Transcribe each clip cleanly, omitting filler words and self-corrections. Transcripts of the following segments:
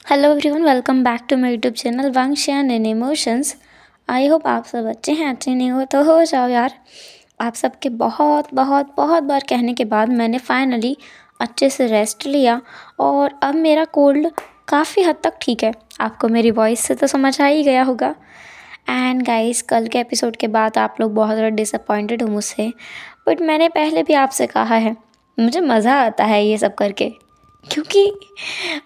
Hello everyone, welcome back to my YouTube channel Wangxian and emotions. I hope आप सब अच्छे हैं। अच्छे नहीं हो तो हो जाओ यार। आप सबके बहुत बहुत बहुत बार कहने के बाद मैंने फाइनली अच्छे से रेस्ट लिया और अब मेरा कोल्ड काफ़ी हद तक ठीक है। आपको मेरी वॉइस से तो समझ आ ही गया होगा। एंड गाइस, कल के एपिसोड के बाद आप लोग बहुत ज़्यादा डिसअपॉइंटेड हो मुझसे, बट मैंने पहले भी आपसे कहा है मुझे मज़ा आता है ये सब करके, क्योंकि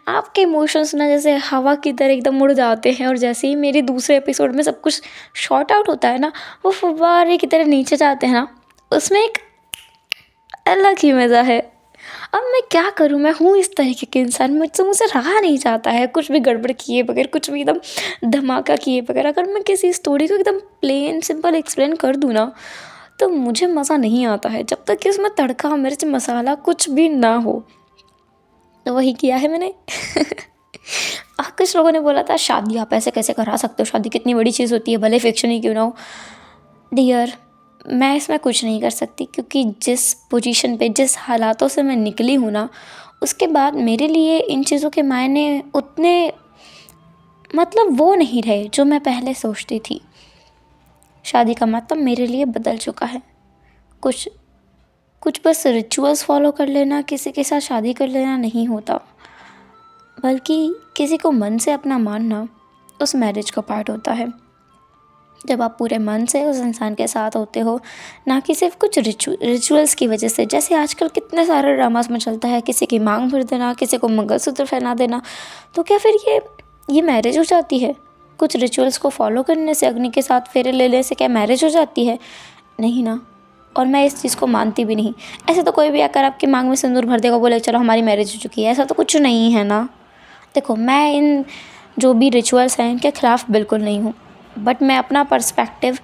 आपके इमोशंस ना जैसे हवा की तरह एकदम उड़ जाते हैं और जैसे ही मेरे दूसरे एपिसोड में सब कुछ शॉर्ट आउट होता है ना, वो फुव्वारे की तरह नीचे जाते हैं ना, उसमें एक अलग ही मज़ा है। अब मैं क्या करूँ, मैं हूँ इस तरीके के इंसान, मुझसे रहा नहीं जाता है कुछ भी गड़बड़ किए बगैर, कुछ भी एकदम धमाका किए बगैर। अगर मैं किसी स्टोरी को एकदम प्लेन सिंपल एक्सप्लेन कर दूँ ना, तो मुझे मज़ा नहीं आता है जब तक कि उसमें तड़का मिर्च मसाला कुछ भी ना हो। तो वही किया है मैंने। कुछ लोगों ने बोला था शादी आप ऐसे कैसे करा सकते हो, शादी कितनी बड़ी चीज़ होती है, भले फिक्शन ही क्यों ना हो। डियर, मैं इसमें कुछ नहीं कर सकती, क्योंकि जिस पोजीशन पे जिस हालातों से मैं निकली हूँ ना, उसके बाद मेरे लिए इन चीज़ों के मायने उतने मतलब वो नहीं रहे जो मैं पहले सोचती थी। शादी का मतलब मेरे लिए बदल चुका है। कुछ कुछ बस रिचुअल्स फॉलो कर लेना, किसी के साथ शादी कर लेना नहीं होता, बल्कि किसी को मन से अपना मानना उस मैरिज का पार्ट होता है। जब आप पूरे मन से उस इंसान के साथ होते हो, ना कि सिर्फ कुछ रिचुअल्स की वजह से। जैसे आजकल कितने सारे ड्रामास में चलता है, किसी की मांग भर देना, किसी को मंगलसूत्र पहना देना, तो क्या फिर ये मैरिज हो जाती है? कुछ रिचुअल्स को फॉलो करने से, अग्नि के साथ फेरे लेने से क्या मैरिज हो जाती है? नहीं ना। और मैं इस चीज़ को मानती भी नहीं। ऐसे तो कोई भी आकर आपकी मांग में सिंदूर भर देगा, बोले चलो हमारी मैरिज हो चुकी है, ऐसा तो कुछ नहीं है ना। देखो, मैं इन जो भी रिचुअल्स हैं इनके ख़िलाफ़ बिल्कुल नहीं हूँ, बट मैं अपना पर्सपेक्टिव,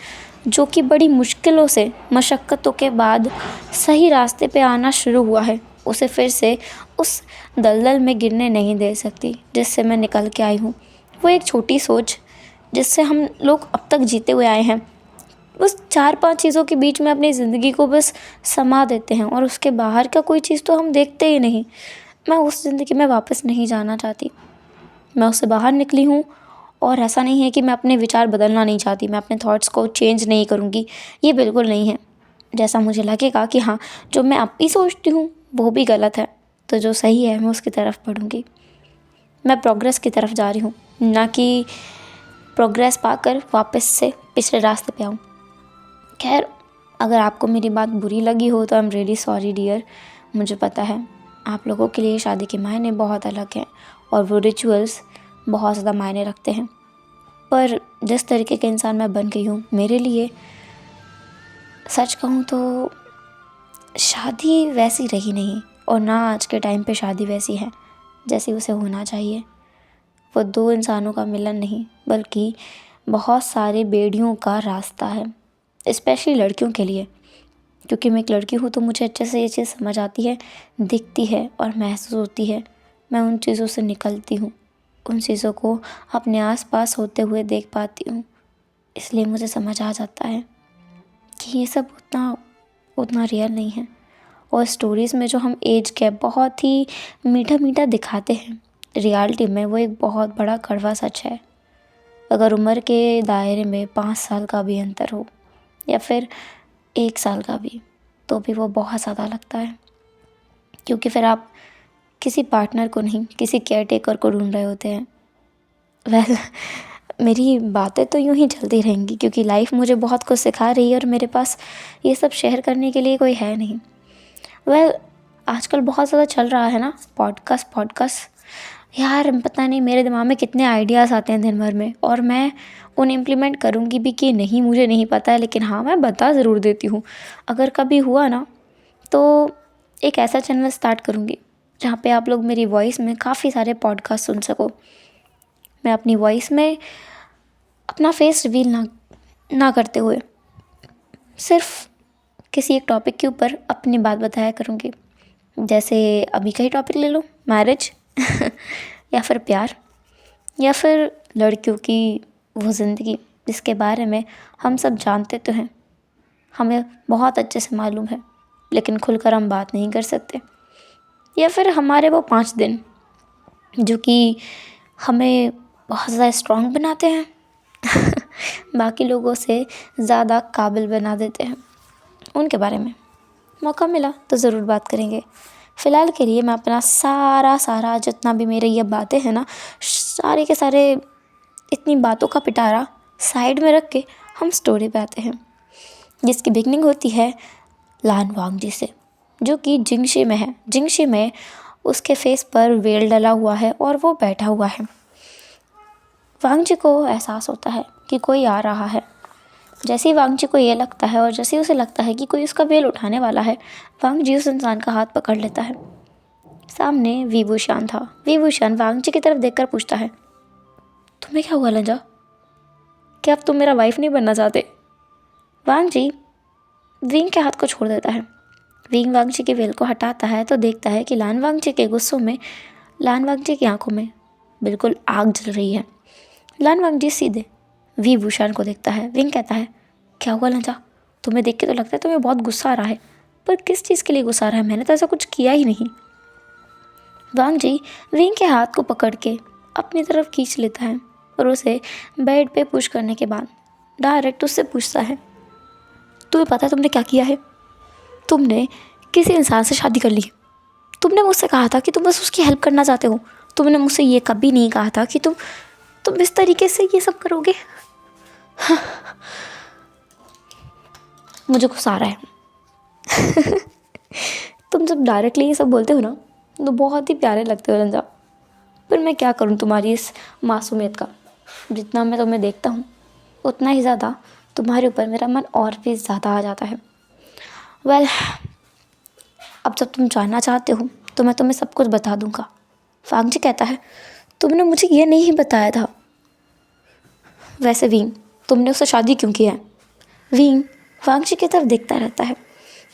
जो कि बड़ी मुश्किलों से, मशक्क़तों के बाद सही रास्ते पे आना शुरू हुआ है, उसे फिर से उस दलदल में गिरने नहीं दे सकती जिससे मैं निकल के आई हूँ। वो एक छोटी सोच जिससे हम लोग अब तक जीते हुए आए हैं, उस 4-5 चीज़ों के बीच में अपनी ज़िंदगी को बस समा देते हैं और उसके बाहर का कोई चीज़ तो हम देखते ही नहीं। मैं उस ज़िंदगी में वापस नहीं जाना चाहती। मैं उससे बाहर निकली हूँ और ऐसा नहीं है कि मैं अपने विचार बदलना नहीं चाहती, मैं अपने थॉट्स को चेंज नहीं करूँगी, ये बिल्कुल नहीं है। जैसा मुझे लगेगा कि हाँ, जो मैं अब भी सोचती हूँ वो भी गलत है, तो जो सही है मैं उसकी तरफ बढ़ूँगी। मैं प्रोग्रेस की तरफ जा रही हूँ, ना कि प्रोग्रेस पाकर वापस से पिछले रास्ते पे आऊँ। खैर, अगर आपको मेरी बात बुरी लगी हो तो I am really sorry dear. मुझे पता है आप लोगों के लिए शादी के मायने बहुत अलग हैं और वो रिचुअल्स बहुत ज़्यादा मायने रखते हैं, पर जिस तरीके के इंसान मैं बन गई हूँ, मेरे लिए सच कहूँ तो शादी वैसी रही नहीं, और ना आज के टाइम पे शादी वैसी है जैसी उसे होना चाहिए। वो दो इंसानों का मिलन नहीं, बल्कि बहुत सारे बेड़ियों का रास्ता है, स्पेशली लड़कियों के लिए। क्योंकि मैं एक लड़की हूँ तो मुझे अच्छे से ये चीज़ समझ आती है, दिखती है और महसूस होती है। मैं उन चीज़ों से निकलती हूँ, उन चीज़ों को अपने आसपास होते हुए देख पाती हूँ, इसलिए मुझे समझ आ जाता है कि ये सब उतना उतना रियल नहीं है। और स्टोरीज़ में जो हम एज गैप बहुत ही मीठा मीठा दिखाते हैं, रियलिटी में वो एक बहुत बड़ा कड़वा सच है। अगर उम्र के दायरे में 5 साल का भी अंतर हो या फिर 1 साल का भी, तो भी वो बहुत ज़्यादा लगता है, क्योंकि फिर आप किसी पार्टनर को नहीं, किसी केयर टेकर को ढूंढ रहे होते हैं। वेल, मेरी बातें तो यूँ ही चलती रहेंगी, क्योंकि लाइफ मुझे बहुत कुछ सिखा रही है और मेरे पास ये सब शेयर करने के लिए कोई है नहीं। वेल, आजकल बहुत ज़्यादा चल रहा है ना पॉडकास्ट। यार, पता नहीं मेरे दिमाग में कितने आइडियाज़ आते हैं दिन भर में, और मैं उन्हें इम्प्लीमेंट करूँगी भी कि नहीं मुझे नहीं पता है, लेकिन हाँ, मैं बता ज़रूर देती हूँ। अगर कभी हुआ ना, तो एक ऐसा चैनल स्टार्ट करूँगी जहाँ पे आप लोग मेरी वॉइस में काफ़ी सारे पॉडकास्ट सुन सको। मैं अपनी वॉइस में अपना फेस रिवील ना करते हुए सिर्फ किसी एक टॉपिक के ऊपर अपनी बात बताया करूँगी। जैसे अभी का ही टॉपिक ले लो, मैरिज या फिर प्यार, या फिर लड़कियों की वो ज़िंदगी जिसके बारे में हम सब जानते तो हैं, हमें बहुत अच्छे से मालूम है, लेकिन खुलकर हम बात नहीं कर सकते। या फिर हमारे वो 5 दिन जो कि हमें बहुत ज़्यादा स्ट्रॉन्ग बनाते हैं बाकी लोगों से ज़्यादा काबिल बना देते हैं। उनके बारे में मौका मिला तो ज़रूर बात करेंगे। फ़िलहाल के लिए मैं अपना सारा जितना भी मेरे ये बातें हैं ना, सारे के सारे इतनी बातों का पिटारा साइड में रख के हम स्टोरी पे आते हैं, जिसकी बिगनिंग होती है लान वांगजी से, जो कि जिंगशे में है। जिंगशे में उसके फेस पर वेल डला हुआ है और वो बैठा हुआ है। वांगजी को एहसास होता है कि कोई आ रहा है। जैसे ही वांगजी को ये लगता है और जैसे ही उसे लगता है कि कोई उसका वेल उठाने वाला है, वांगजी उस इंसान का हाथ पकड़ लेता है। सामने विभूषण था। विभूषण वांगजी की तरफ देखकर पूछता है, तुम्हें क्या हुआ लंजा? क्या अब तुम मेरा वाइफ नहीं बनना चाहते? वांगजी विंग के हाथ को छोड़ देता है। विंग वांगजी के वेल को हटाता है तो देखता है कि लान वांगजी के गुस्सों में लान वांगजी की आंखों में बिल्कुल आग जल रही है। लान वांगजी सीधे विभूषण को देखता है। विंग कहता है, क्या हुआ लंजा? तुम्हें देख के तो लगता है तुम्हें बहुत गुस्सा आ रहा है, पर किस चीज़ के लिए गुस्सा आ रहा है? मैंने तो ऐसा कुछ किया ही नहीं। वांगजी विंग के हाथ को पकड़ के अपनी तरफ खींच लेता है और उसे बेड पे पुश करने के बाद डायरेक्ट उससे पूछता है, तुम्हें पता है तुमने क्या किया है? तुमने किसी इंसान से शादी कर ली। तुमने मुझसे कहा था कि तुम बस उसकी हेल्प करना चाहते हो। तुमने मुझसे ये कभी नहीं कहा था कि तुम इस तरीके से ये सब करोगे। मुझे गुस्सा आ रहा है तुम जब डायरेक्टली ये सब बोलते हो ना, तो बहुत ही प्यारे लगते हो रंजा, पर मैं क्या करूँ तुम्हारी इस मासूमियत का। जितना मैं तुम्हें देखता हूँ उतना ही ज़्यादा तुम्हारे ऊपर मेरा मन और भी ज़्यादा आ जाता है। वेल, अब जब तुम जानना चाहते हो तो मैं तुम्हें सब कुछ बता दूंगा। वांगजी कहता है, तुमने मुझे ये नहीं बताया था। वैसे विंग, तुमने उससे शादी क्यों की है? विंग वांगजी की तरफ देखता रहता है,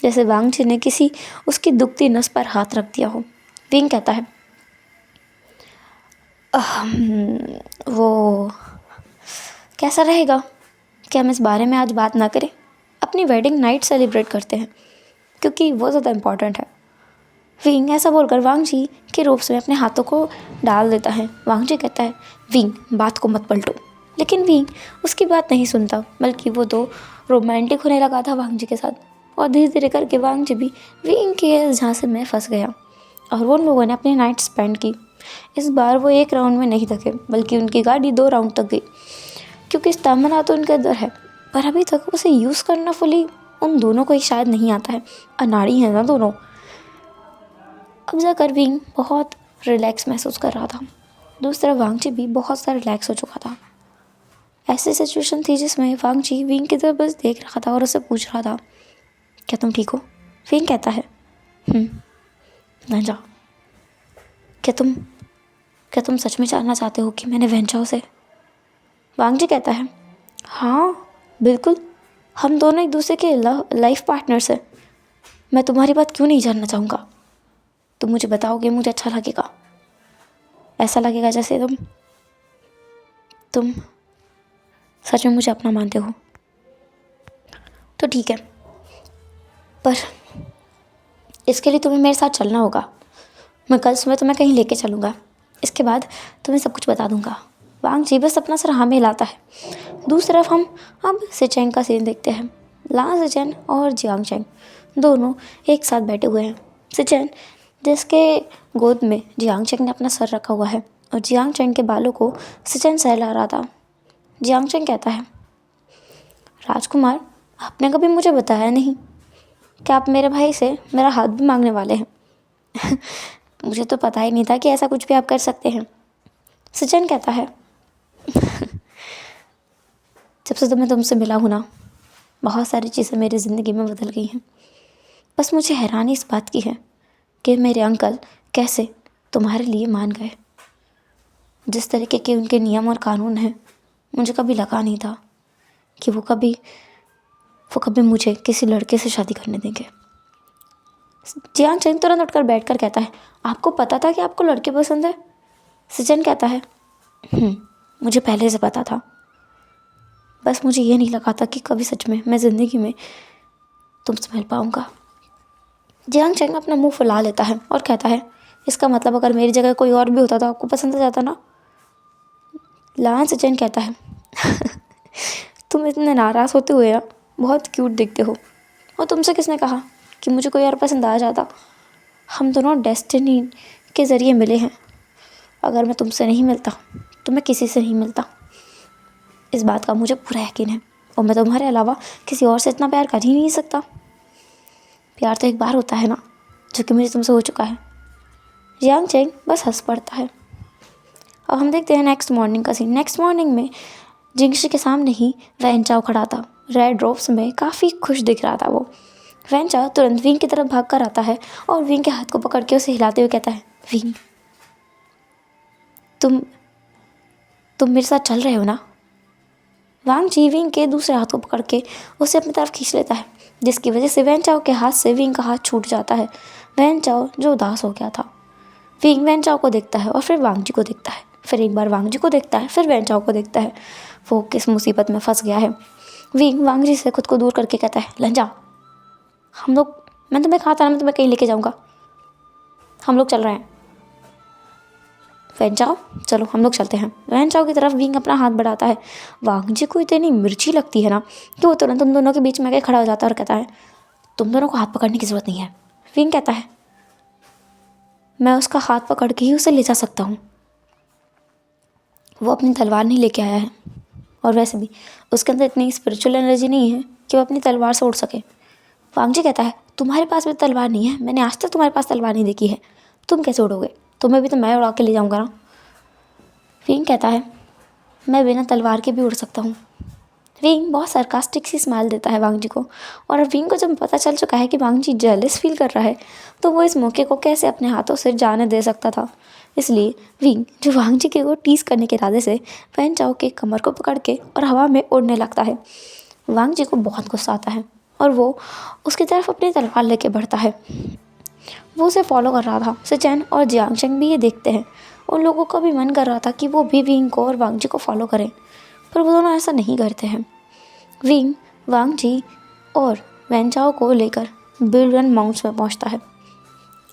जैसे वांगजी ने किसी उसकी दुखती नस पर हाथ रख दिया हो। विंग कहता है, वो कैसा रहेगा कि हम इस बारे में आज बात ना करें, अपनी वेडिंग नाइट सेलिब्रेट करते हैं, क्योंकि वो ज़्यादा इम्पॉर्टेंट है। विंग ऐसा बोलकर वांगजी के रोब्स में अपने हाथों को डाल देता है। वांगजी कहता है, विंग बात को मत पलटो। लेकिन विंग उसकी बात नहीं सुनता, बल्कि वो तो रोमांटिक होने लगा था वांगजी के साथ, और धीरे धीरे करके वांगजी भी विंग के झांसे में फंस गया और वो उन लोगों ने अपनी नाइट स्पेंड की। इस बार वो एक राउंड में नहीं थके, बल्कि उनकी गाड़ी 2 राउंड तक गई, क्योंकि स्टैमिना तो उनके अंदर है, पर अभी तक उसे यूज़ करना फुली उन दोनों को ही शायद नहीं आता है। अनाड़ी है ना दोनों। अब जाकर विंग बहुत रिलैक्स महसूस कर रहा था। दूसरा वांगजी भी बहुत सा रिलैक्स हो चुका था। ऐसी सिचुएशन थी जिसमें वांगजी विंग की तरफ बस देख रहा था और उससे पूछ रहा था, क्या तुम ठीक हो? विंग कहता है, ना जा। क्या तुम सच में जानना चाहते हो कि मैंने वेंचाओ से? वांगजी कहता है, हाँ बिल्कुल, हम दोनों एक दूसरे के लाइफ पार्टनर्स हैं। मैं तुम्हारी बात क्यों नहीं जानना चाहूँगा? तुम मुझे बताओगे, मुझे अच्छा लगेगा। ऐसा लगेगा जैसे तुम सच में मुझे अपना मानते हो। तो ठीक है, पर इसके लिए तुम्हें मेरे साथ चलना होगा। मैं कल सुबह तुम्हें कहीं लेके चलूँगा। इसके बाद तुम्हें सब कुछ बता दूँगा। वांगजी बस अपना सर हाँ में हिलाता है। दूसरी तरफ हम अब सिचेंग का सीन देखते हैं। ला सिचेन और जियांग चेंग दोनों एक साथ बैठे हुए हैं। सिचेन जिसके गोद में जियांग चेंग ने अपना सर रखा हुआ है और जियांग चेंग के बालों को सिचेन सहला रहा था। जियांग चेंग कहता है, राजकुमार, आपने कभी मुझे बताया नहीं कि आप मेरे भाई से मेरा हाथ भी मांगने वाले हैं। मुझे तो पता ही नहीं था कि ऐसा कुछ भी आप कर सकते हैं। सिचेन कहता है, जब से मैं तुमसे मिला हूँ ना, बहुत सारी चीज़ें मेरी ज़िंदगी में बदल गई हैं। बस मुझे हैरानी इस बात की है कि मेरे अंकल कैसे तुम्हारे लिए मान गए। जिस तरीके के उनके नियम और कानून हैं, मुझे कभी लगा नहीं था कि वो कभी मुझे किसी लड़के से शादी करने देंगे। जियांग चेंग तुरंत उठकर बैठकर कहता है, आपको पता था कि आपको लड़के पसंद है? सिचेन कहता है, मुझे पहले से पता था, बस मुझे ये नहीं लगा था कि कभी सच में मैं ज़िंदगी में तुमसे मिल पाऊँगा। जियांग चेंग अपना मुंह फुला लेता है और कहता है, इसका मतलब अगर मेरी जगह कोई और भी होता तो आपको पसंद आ जाता ना? लान सचिन कहता है तुम इतने नाराज़ होते हुए ना बहुत क्यूट दिखते हो, और तुमसे किसने कहा कि मुझे कोई और पसंद आ जाता। हम दोनों डेस्टिनी के ज़रिए मिले हैं। अगर मैं तुमसे नहीं मिलता तो मैं किसी से नहीं मिलता। इस बात का मुझे पूरा यकीन है, और मैं तुम्हारे अलावा किसी और से इतना प्यार कर ही नहीं सकता। प्यार तो एक बार होता है ना, जो कि मुझे तुमसे हो चुका है। जियांग चेंग बस हंस पड़ता है। अब हम देखते हैं नेक्स्ट मॉर्निंग का सीन। नेक्स्ट मॉर्निंग में जिंगशी के सामने ही वैन चाओ खड़ा था। रेड रोब्स में काफ़ी खुश दिख रहा था वो। वैन चाओ तुरंत विंग की तरफ भाग कर आता है और विंग के हाथ को पकड़ के उसे हिलाते हुए कहता है, विंग तुम मेरे साथ चल रहे हो ना। वांग जी विंग के दूसरे हाथ को पकड़ के उसे अपनी तरफ खींच लेता है, जिसकी वजह से वैन चाओ के हाथ से विंग का हाथ छूट जाता है। वैन चाओ जो उदास हो गया था, विंग वैन चाओ को देखता है और फिर वांग जी को देखता है, फिर एक बार वांग जी को देखता है, फिर वैन चाओ को देखता है। वो किस मुसीबत में फंस गया है। विंग वांग जी से खुद को दूर करके कहता है, लंजा मैं तुम्हें कहा था ना, मैं तुम्हें कहीं लेके जाऊँगा। हम लोग चल रहे हैं। वैन चाओ चलो हम लोग चलते हैं। वैन चाओ की तरफ विंग अपना हाथ बढ़ाता है। वांग जी को इतनी मिर्ची लगती है ना कि वो तुरंत तुम दोनों के बीच में आके खड़ा हो जाता है और कहता है, तुम दोनों को हाथ पकड़ने की ज़रूरत नहीं है। विंग कहता है, मैं उसका हाथ पकड़ के ही उसे ले जा सकता हूँ। वो अपनी तलवार नहीं लेके आया है, और वैसे भी उसके अंदर इतनी स्पिरिचुअल एनर्जी नहीं है कि वो अपनी तलवार से उड़ सके। वांग जी कहता है, तुम्हारे पास भी तलवार नहीं है, मैंने आज तक तुम्हारे पास तलवार नहीं देखी है, तुम कैसे उड़ोगे? तुम्हें भी तो मैं उड़ा के ले जाऊँगा ना। विंग कहता है, मैं बिना तलवार के भी उड़ सकता हूँ। विंग बहुत सरकास्टिक सी स्माइल देता है वांग जी को, और अब विंग को जब पता चल चुका है कि वांग जी जेलस फील कर रहा है, तो वो इस मौके को कैसे अपने हाथों से जाने दे सकता था। इसलिए विंग जो वांग जी के को टीस करने के इरादे से वैन चाओ के कमर को पकड़ के और हवा में उड़ने लगता है। वांग जी को बहुत गुस्सा आता है और वो उसकी तरफ अपनी तलवार लेके बढ़ता है। वो उसे फॉलो कर रहा था। सिचेन और जियांग चेंग भी ये देखते हैं। उन लोगों का भी मन कर रहा था कि वो भी विंग को और वांग जी को फॉलो करें, पर वो दोनों ऐसा नहीं करते हैं। विंग वांग जी और वैन चाओ को लेकर बिलरन माउंट्स में पहुंचता है।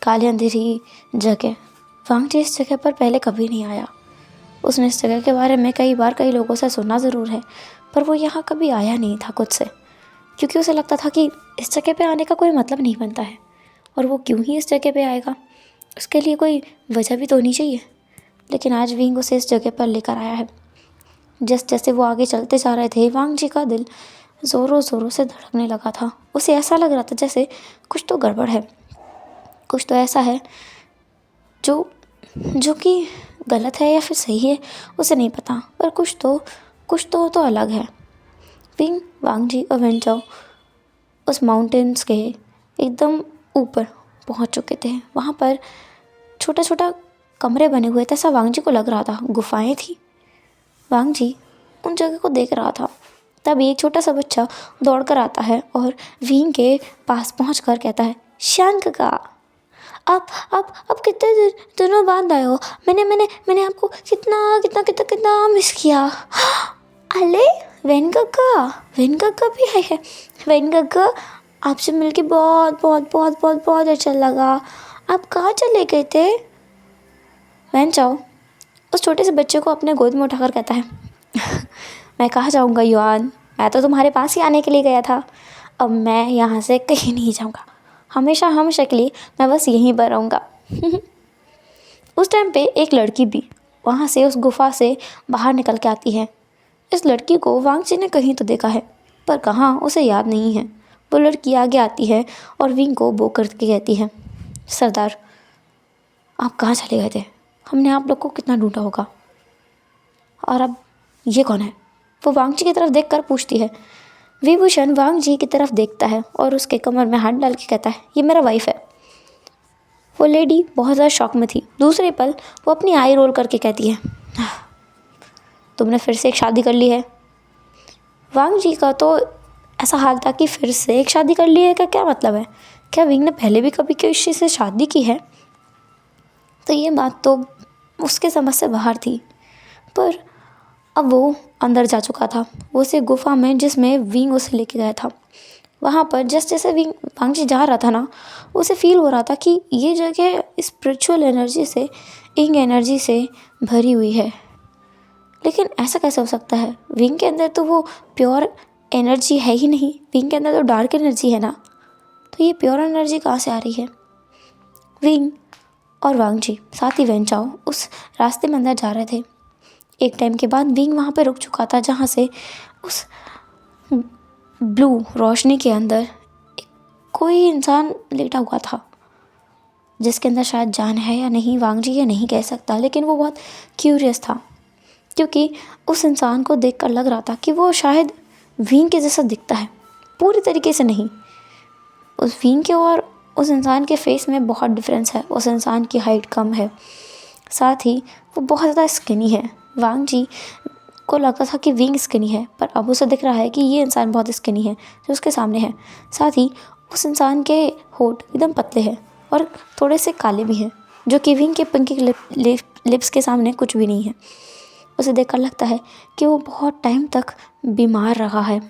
काली अंधेरी जगह। वांग जी इस जगह पर पहले कभी नहीं आया। उसने इस जगह के बारे में कई बार कई लोगों से सुना ज़रूर है, पर वो यहाँ कभी आया नहीं था खुद से, क्योंकि उसे लगता था कि इस जगह पे आने का कोई मतलब नहीं बनता है, और वो क्यों ही इस जगह पे आएगा, उसके लिए कोई वजह भी तो होनी चाहिए। लेकिन आज विंग उसे इस जगह पर लेकर आया है। जैसे वो आगे चलते जा रहे थे, वांग जी का दिल ज़ोरों ज़ोरों से धड़कने लगा था। उसे ऐसा लग रहा था जैसे कुछ तो गड़बड़ है, कुछ तो ऐसा है जो कि गलत है या फिर सही है, उसे नहीं पता, पर कुछ तो अलग है। विंग वांग जी और वैन चाओ उस माउंटेन्स के एकदम ऊपर पहुंच चुके थे। वहाँ पर छोटा छोटा कमरे बने हुए थे, ऐसा वांग जी को लग रहा था, गुफाएं थी। वांग जी उन जगह को देख रहा था। तभी एक छोटा सा बच्चा दौड़ कर आता है और विंग के पास पहुँच कर कहता है, श्यांग काका, आप कितने दिनों बाद आए हो। मैंने आपको कितना कितना कितना कितना मिस किया। अरे वेन काका भी है। वेन काका, आपसे मिलके बहुत बहुत बहुत बहुत बहुत अच्छा लगा। आप कहाँ चले गए थे? वैन चाओ उस छोटे से बच्चे को अपने गोद में उठाकर कहता है, मैं कहाँ जाऊँगा युआन, मैं तो तुम्हारे पास ही आने के लिए गया था। अब मैं यहाँ से कहीं नहीं जाऊँगा, हमेशा के लिए मैं बस यहीं पर रहूँगा। उस टाइम पे एक लड़की भी वहाँ से उस गुफा से बाहर निकल के आती है। इस लड़की को वांग जी ने कहीं तो देखा है, पर कहाँ उसे याद नहीं है। वो लड़की आगे आती है और विंग को बो करके कहती है, सरदार आप कहाँ चले गए थे? हमने आप लोग को कितना ढूंढा होगा, और अब ये कौन है? वो वांग जी की तरफ देख कर पूछती है। विभूषण वांग जी की तरफ देखता है और उसके कमर में हाथ डाल के कहता है, ये मेरा वाइफ है। वो लेडी बहुत ज़्यादा शॉक में थी। दूसरे पल वो अपनी आई रोल करके कहती है, तुमने फिर से एक शादी कर ली है। वांग जी का तो ऐसा हाल था कि फिर से एक शादी कर ली है का क्या मतलब है? क्या विंग ने पहले भी कभी किसी से शादी की है? तो ये बात तो उसके समझ से बाहर थी। पर अब वो अंदर जा चुका था, वो उसे गुफा में जिसमें विंग उसे लेके गया था। वहाँ पर जैसे वांग जी जा रहा था ना, उसे फील हो रहा था कि ये जगह स्पिरिचुअल एनर्जी से, इंग एनर्जी से भरी हुई है। लेकिन ऐसा कैसे हो सकता है? विंग के अंदर तो वो प्योर एनर्जी है ही नहीं, विंग के अंदर तो डार्क एनर्जी है ना, तो ये प्योर एनर्जी कहाँ से आ रही है? विंग और वांग जी साथ ही वेन चाओ उस रास्ते में अंदर जा रहे थे। एक टाइम के बाद विंग वहाँ पे रुक चुका था जहाँ से उस ब्लू रोशनी के अंदर कोई इंसान लेटा हुआ था, जिसके अंदर शायद जान है या नहीं वांग जी ये नहीं कह सकता, लेकिन वो बहुत क्यूरियस था क्योंकि उस इंसान को देखकर लग रहा था कि वो शायद विंग के जैसा दिखता है, पूरी तरीके से नहीं। उस विंग के और उस इंसान के फेस में बहुत डिफरेंस है। उस इंसान की हाइट कम है, साथ ही वो बहुत ज़्यादा स्किनी है। वांग जी को लगता था कि विंग स्किनी है, पर अब उसे दिख रहा है कि ये इंसान बहुत स्किनी है जो उसके सामने है। साथ ही उस इंसान के होंठ एकदम पतले हैं और थोड़े से काले भी हैं, जो कि विंग के पिंकी लिप्स के सामने कुछ भी नहीं है। उसे देखकर लगता है कि वो बहुत टाइम तक बीमार रहा है।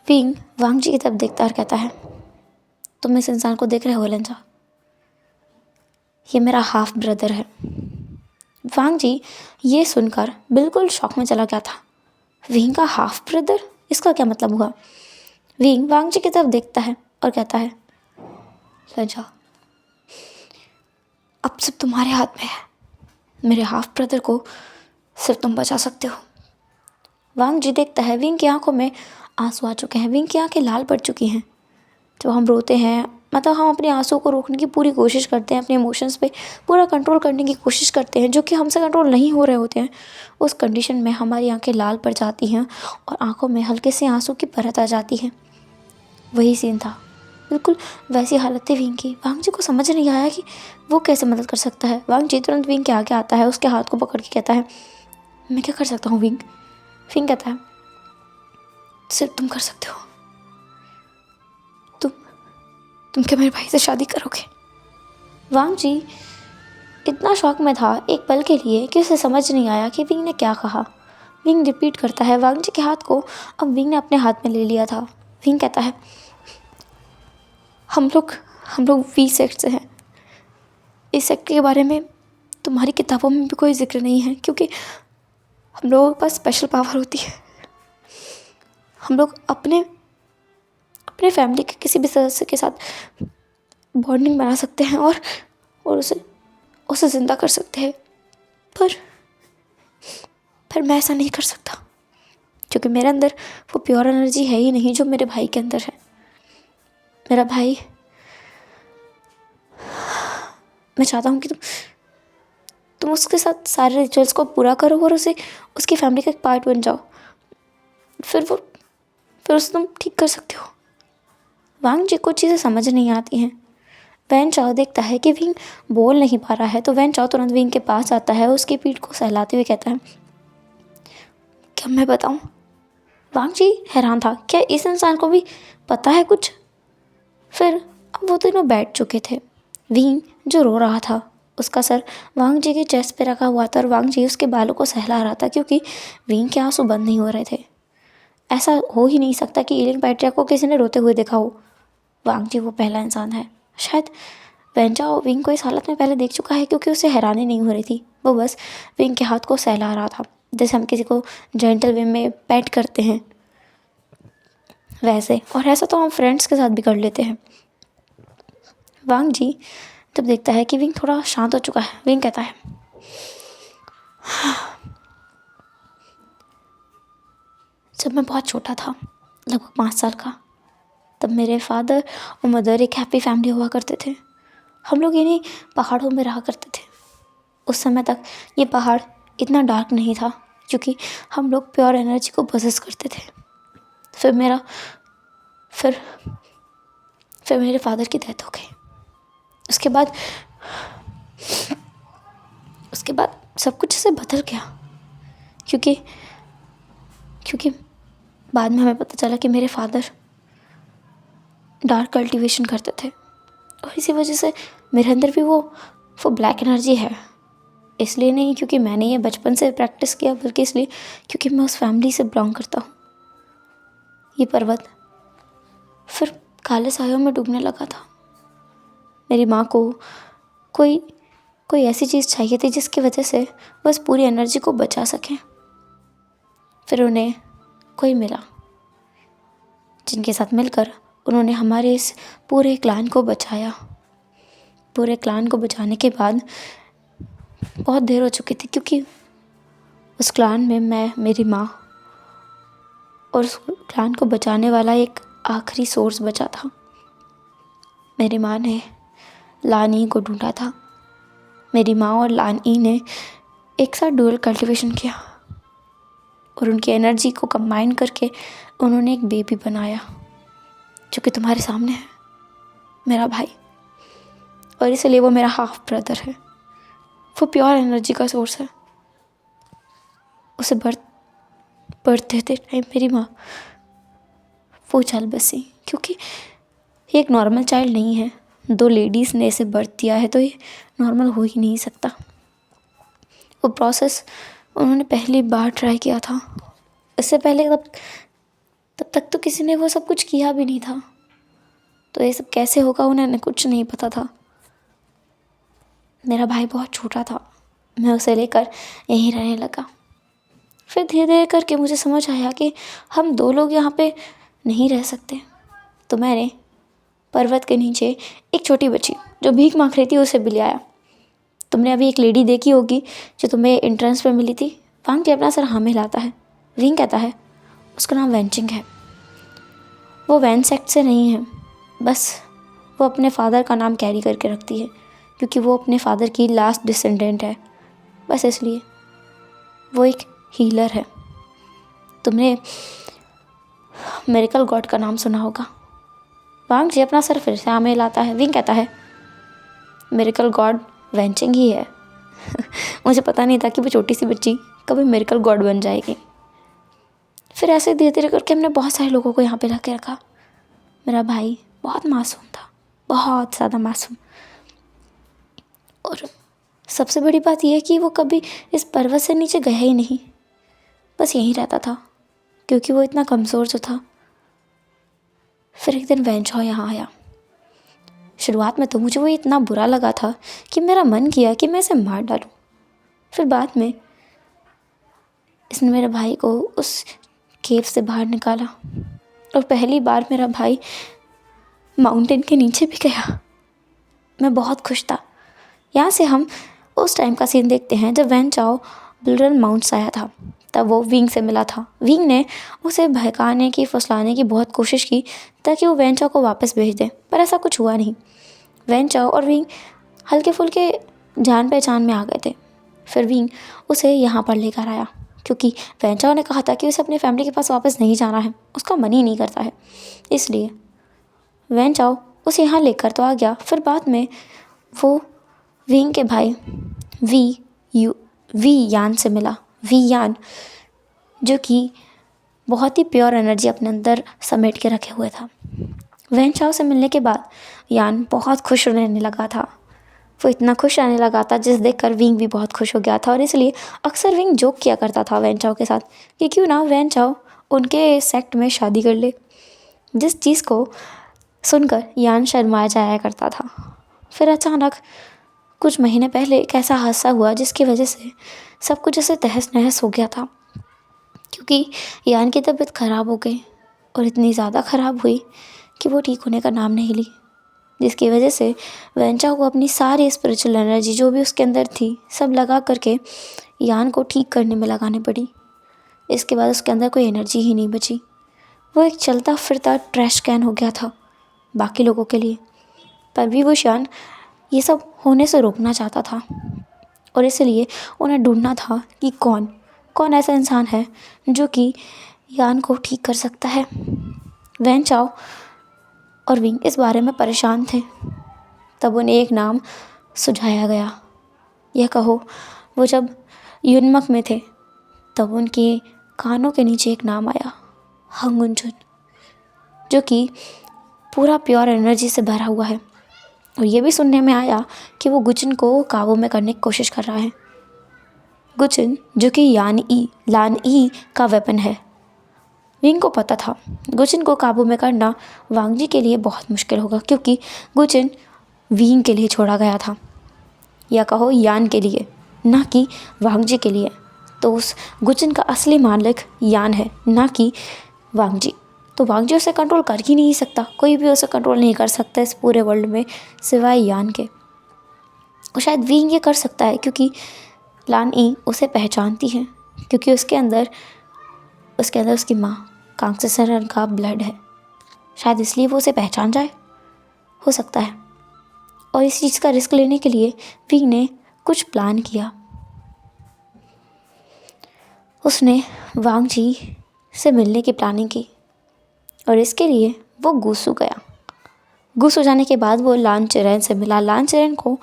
विंग वांग जी की तरफ देखता और कहता है, तुम इस इंसान को देख रहे हो लेंजा? ये मेरा हाफ ब्रदर है। वांग जी ये सुनकर बिल्कुल शॉक में चला गया था। विंग का हाफ ब्रदर, इसका क्या मतलब हुआ? विंग वांग जी की तरफ देखता है और कहता है, लेंजा अब सब तुम्हारे हाथ में है, मेरे हाफ ब्रदर को सिर्फ तुम बचा सकते हो। वांग जी देखता है विंग की आंखों में आंसू आ चुके हैं, विंग की आंखें लाल पड़ चुकी हैं। जब हम रोते हैं, मतलब हम अपने आंसू को रोकने की पूरी कोशिश करते हैं, अपने इमोशंस पे पूरा कंट्रोल करने की कोशिश करते हैं, जो कि हमसे कंट्रोल नहीं हो रहे होते हैं, उस कंडीशन में हमारी आंखें लाल पड़ जाती हैं और आंखों में हल्के से आंसू की परत आ जाती है। वही सीन था, बिल्कुल वैसी हालत थी विंग की। वांग जी को समझ नहीं आया कि वो कैसे मदद कर सकता है। वांग जी तुरंत विंग के आगे आता है, उसके हाथ को पकड़ के कहता है, मैं क्या कर सकता हूँ विंग? विंग कहता है, सिर्फ तुम कर सकते हो। तुम क्या मेरे भाई से शादी करोगे? वांग जी इतना शॉक में था एक पल के लिए कि उसे समझ नहीं आया कि विंग ने क्या कहा। विंग रिपीट करता है वांग जी के हाथ को, अब विंग ने अपने हाथ में ले लिया था। विंग कहता है, हम लोग वी सेक्ट से हैं। इस सेक्ट के बारे में तुम्हारी किताबों में भी कोई जिक्र नहीं है, क्योंकि हम लोगों के पास स्पेशल पावर होती है। हम लोग अपने फैमिली के किसी भी सदस्य के साथ बॉन्डिंग बना सकते हैं और उसे ज़िंदा कर सकते हैं, पर मैं ऐसा नहीं कर सकता, क्योंकि मेरे अंदर वो प्योर एनर्जी है ही नहीं जो मेरे भाई के अंदर है। मेरा भाई, मैं चाहता हूँ कि तुम उसके साथ सारे रिचुअल्स को पूरा करो और उसकी फैमिली का एक पार्ट बन जाओ, फिर उसे तुम ठीक कर सकते हो। वांग जी को चीज़ें समझ नहीं आती हैं। वैन चाओ देखता है कि विंग बोल नहीं पा रहा है, तो वैन चाओ तुरंत विंग के पास आता है, उसकी पीठ को सहलाते हुए कहता है, क्या मैं बताऊं? वांग जी हैरान था, क्या इस इंसान को भी पता है कुछ? फिर अब वो दोनों बैठ चुके थे। विंग जो रो रहा था, उसका सर वांग जी के चेस्ट पे रखा हुआ था और वांग जी उसके बालों को सहला रहा था, क्योंकि विंग के आंसू बंद नहीं हो रहे थे। ऐसा हो ही नहीं सकता कि एलियन पैट्रिया को किसी ने रोते हुए देखा हो। वांग जी वो पहला इंसान है। शायद वेंचाओ विंग को इस हालत में पहले देख चुका है, क्योंकि उसे हैरानी नहीं हो रही थी। वो बस विंग के हाथ को सहला रहा था, जैसे हम किसी को जेंटल वे में पैट करते हैं वैसे, और ऐसा तो हम फ्रेंड्स के साथ भी कर लेते हैं। वांग जी तब देखता है कि विंग थोड़ा शांत हो चुका है। विंग कहता है, जब मैं बहुत छोटा था, लगभग 5 साल का, तब मेरे फादर और मदर एक हैप्पी फैमिली हुआ करते थे। हम लोग इन्हीं पहाड़ों में रहा करते थे। उस समय तक ये पहाड़ इतना डार्क नहीं था, क्योंकि हम लोग प्योर एनर्जी को पोसेस करते थे। फिर फिर मेरे फादर की डेथ हो गई। उसके बाद सब कुछ ऐसे बदल गया, क्योंकि बाद में हमें पता चला कि मेरे फादर डार्क कल्टीवेशन करते थे, और इसी वजह से मेरे अंदर भी वो ब्लैक एनर्जी है। इसलिए नहीं क्योंकि मैंने ये बचपन से प्रैक्टिस किया, बल्कि इसलिए क्योंकि मैं उस फैमिली से बिलोंग करता हूँ। ये पर्वत फिर काले सायों में डूबने लगा था। मेरी माँ को कोई कोई ऐसी चीज़ चाहिए थी जिसकी वजह से बस पूरी एनर्जी को बचा सकें। फिर उन्हें कोई मिला जिनके साथ मिलकर उन्होंने हमारे इस पूरे क्लान को बचाया। पूरे क्लान को बचाने के बाद बहुत देर हो चुकी थी, क्योंकि उस क्लान में मैं, मेरी माँ और उस क्लान को बचाने वाला एक आखिरी सोर्स बचा था। मेरी माँ ने लान ई को ढूंढा था। मेरी माँ और लान ई ने एक साथ डुअल कल्टीवेशन किया और उनकी एनर्जी को कंबाइन करके उन्होंने एक बेबी बनाया जो कि तुम्हारे सामने है, मेरा भाई। और इसलिए वो मेरा हाफ ब्रदर है। वो प्योर एनर्जी का सोर्स है। उसे बर्थ देते टाइम मेरी माँ वो चल बसी, क्योंकि ये एक नॉर्मल चाइल्ड नहीं है। 2 लेडीज़ ने इसे बर्थ दिया है तो ये नॉर्मल हो ही नहीं सकता। वो प्रोसेस उन्होंने पहली बार ट्राई किया था। इससे पहले तब तक तो किसी ने वो सब कुछ किया भी नहीं था। तो ये सब कैसे होगा उन्हें कुछ नहीं पता था। मेरा भाई बहुत छोटा था, मैं उसे लेकर यहीं रहने लगा। फिर धीरे धीरे करके मुझे समझ आया कि हम 2 लोग यहाँ पे नहीं रह सकते। तो मैंने पर्वत के नीचे एक छोटी बच्ची जो भीख मांग रही थी उसे भी ले आया। तुमने अभी एक लेडी देखी होगी जो तुम्हें एंट्रेंस पे मिली थी। वांग के अपना सर हाँ मिलाता है। विंग कहता है उसका नाम वैनचिंग है। वो वैन सेक्ट से नहीं है, बस वो अपने फादर का नाम कैरी करके रखती है क्योंकि वो अपने फादर की लास्ट डिसेंडेंट है। बस इसलिए वो एक हीलर है। तुमने मिरेकल गॉड का नाम सुना होगा। वांग जी अपना सर फिर से आमे लाता है। विंग कहता है मिरेकल गॉड वैनचिंग ही है। मुझे पता नहीं था कि वो छोटी सी बच्ची कभी मिरेकल गॉड बन जाएगी। फिर ऐसे धीरे धीरे करके हमने बहुत सारे लोगों को यहाँ पे ला के रखा। मेरा भाई बहुत मासूम था, बहुत ज़्यादा मासूम। और सबसे बड़ी बात यह है कि वो कभी इस पर्वत से नीचे गया ही नहीं, बस यहीं रहता था क्योंकि वो इतना कमज़ोर जो था। फिर एक दिन वैनचॉ यहाँ आया। शुरुआत में तो मुझे वो इतना बुरा लगा था कि मेरा मन किया कि मैं इसे मार डालूं। फिर बाद में इसने मेरे भाई को उस केव से बाहर निकाला और पहली बार मेरा भाई माउंटेन के नीचे भी गया। मैं बहुत खुश था। यहाँ से हम उस टाइम का सीन देखते हैं जब वैनचॉ ब्लूरन माउंट्स आया था। तब वो विंग से मिला था। विंग ने उसे बहकाने की, फुसलाने की बहुत कोशिश की ताकि वो वैनचॉ को वापस भेज दे, पर ऐसा कुछ हुआ नहीं। वैनचॉ और विंग हल्के फुल्के जान पहचान में आ गए थे। फिर विंग उसे यहाँ पर लेकर आया क्योंकि वैनचॉ ने कहा था कि उसे अपनी फैमिली के पास वापस नहीं जाना है, उसका मन ही नहीं करता है। इसलिए वैनचॉ उसे यहाँ लेकर तो आ गया। फिर बाद में वो विंग के भाई वी यान से मिला। वी यान जो कि बहुत ही प्योर एनर्जी अपने अंदर समेट के रखे हुए था। वैनचॉ से मिलने के बाद यान बहुत खुश रहने लगा था। वो इतना खुश रहने लगा था जिस देखकर विंग भी बहुत खुश हो गया था। और इसलिए अक्सर विंग जोक किया करता था वैनचॉ के साथ कि क्यों ना वैनचॉ उनके सेक्ट में शादी कर ले, जिस चीज़ को सुनकर यान शर्माया जाया करता था। फिर अचानक कुछ महीने पहले एक ऐसा हादसा हुआ जिसकी वजह से सब कुछ ऐसे तहस नहस हो गया था, क्योंकि यान की तबीयत ख़राब हो गई और इतनी ज़्यादा ख़राब हुई कि वो ठीक होने का नाम नहीं ली, जिसकी वजह से वैनचॉ को अपनी सारी स्पिरिचुअल एनर्जी जो भी उसके अंदर थी सब लगा करके यान को ठीक करने में लगानी पड़ी। इसके बाद उसके अंदर कोई एनर्जी ही नहीं बची। वो एक चलता फिरता ट्रैश कैन हो गया था बाकी लोगों के लिए। पर भी वो यान ये सब होने से रोकना चाहता था और इसलिए उन्हें ढूंढना था कि कौन ऐसा इंसान है जो कि यान को ठीक कर सकता है। वैनचॉ और विंग इस बारे में परेशान थे। तब उन्हें एक नाम सुझाया गया। यह कहो वो जब युनमक में थे तब उनके कानों के नीचे एक नाम आया, हंगुनजुन, जो कि पूरा प्योर एनर्जी से भरा हुआ है। और ये भी सुनने में आया कि वो गुचिन को काबू में करने की कोशिश कर रहा है। गुचिन जो कि लान ई का वेपन है। विंग को पता था गुचिन को काबू में करना वांग जी के लिए बहुत मुश्किल होगा, क्योंकि गुचिन विंग के लिए छोड़ा गया था। या कहो यान के लिए, ना कि वांगजी के लिए। तो उस गुचिन का असली मालिक यान है, ना कि वांगजी। तो वांगजी उसे कंट्रोल कर ही नहीं सकता, कोई भी उसे कंट्रोल नहीं कर सकता इस पूरे वर्ल्ड में सिवाय यान के। और शायद विंग ये कर सकता है क्योंकि लान ई उसे पहचानती है, क्योंकि उसके अंदर उसकी माँ कांगसेसरन का ब्लड है। शायद इसलिए वो उसे पहचान जाए, हो सकता है। और इस चीज़ का रिस्क लेने के लिए विंग ने कुछ प्लान किया। उसने वांगजी से मिलने की प्लानिंग की और इसके लिए वो गुसू गया। गुसू जाने के बाद वो लान चेरेन से मिला। लान चेरेन को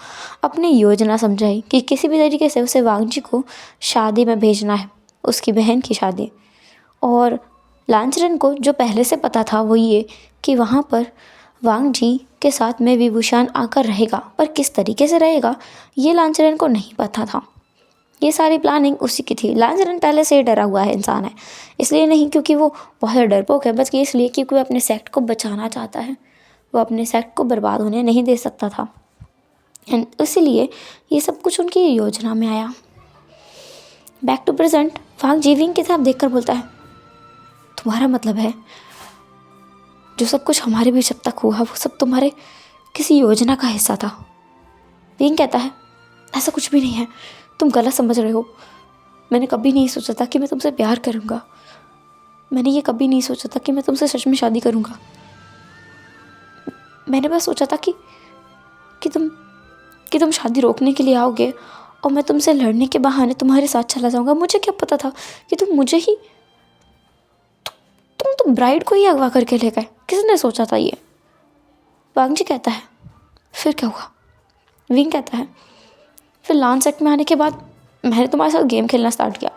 अपनी योजना समझाई कि किसी भी तरीके से उसे वांगजी को शादी में भेजना है, उसकी बहन की शादी। और लान चेरेन को जो पहले से पता था वो ये कि वहाँ पर वांगजी के साथ में विभूषण आकर रहेगा, पर किस तरीके से रहेगा ये लान चेरेन को नहीं पता था। ये सारी प्लानिंग उसी की थी। लान चेरेन पहले से ही डरा हुआ है इंसान है, इसलिए नहीं क्योंकि वो बहुत डरपोक है, बल्कि इसलिए क्योंकि वो अपने सेक्ट को बचाना चाहता है। वो अपने सेक्ट को बर्बाद होने नहीं दे सकता था, एंड इसीलिए ये सब कुछ उनकी योजना में आया। बैक टू प्रेजेंट, वांगजी विंग की तरफ देखकर बोलता है, तुम्हारा मतलब है जो सब कुछ हमारे बीच अब तक हुआ वो सब तुम्हारे किसी योजना का हिस्सा था? विंग कहता है, ऐसा कुछ भी नहीं है, तुम गलत समझ रहे हो। मैंने कभी नहीं सोचा था कि मैं तुमसे प्यार करूँगा। मैंने ये कभी नहीं सोचा था कि मैं तुमसे सच में शादी करूँगा। मैंने बस सोचा था कि तुम शादी रोकने के लिए आओगे और मैं तुमसे लड़ने के बहाने तुम्हारे साथ चला जाऊँगा। मुझे क्या पता था कि तुम मुझे ही तुम तो ब्राइड को ही अगवा करके ले गए। किसने सोचा था ये? वांगजी कहता है, फिर क्या हुआ? विंग कहता है, फिर लान सेक्ट में आने के बाद मैंने तुम्हारे साथ गेम खेलना स्टार्ट किया।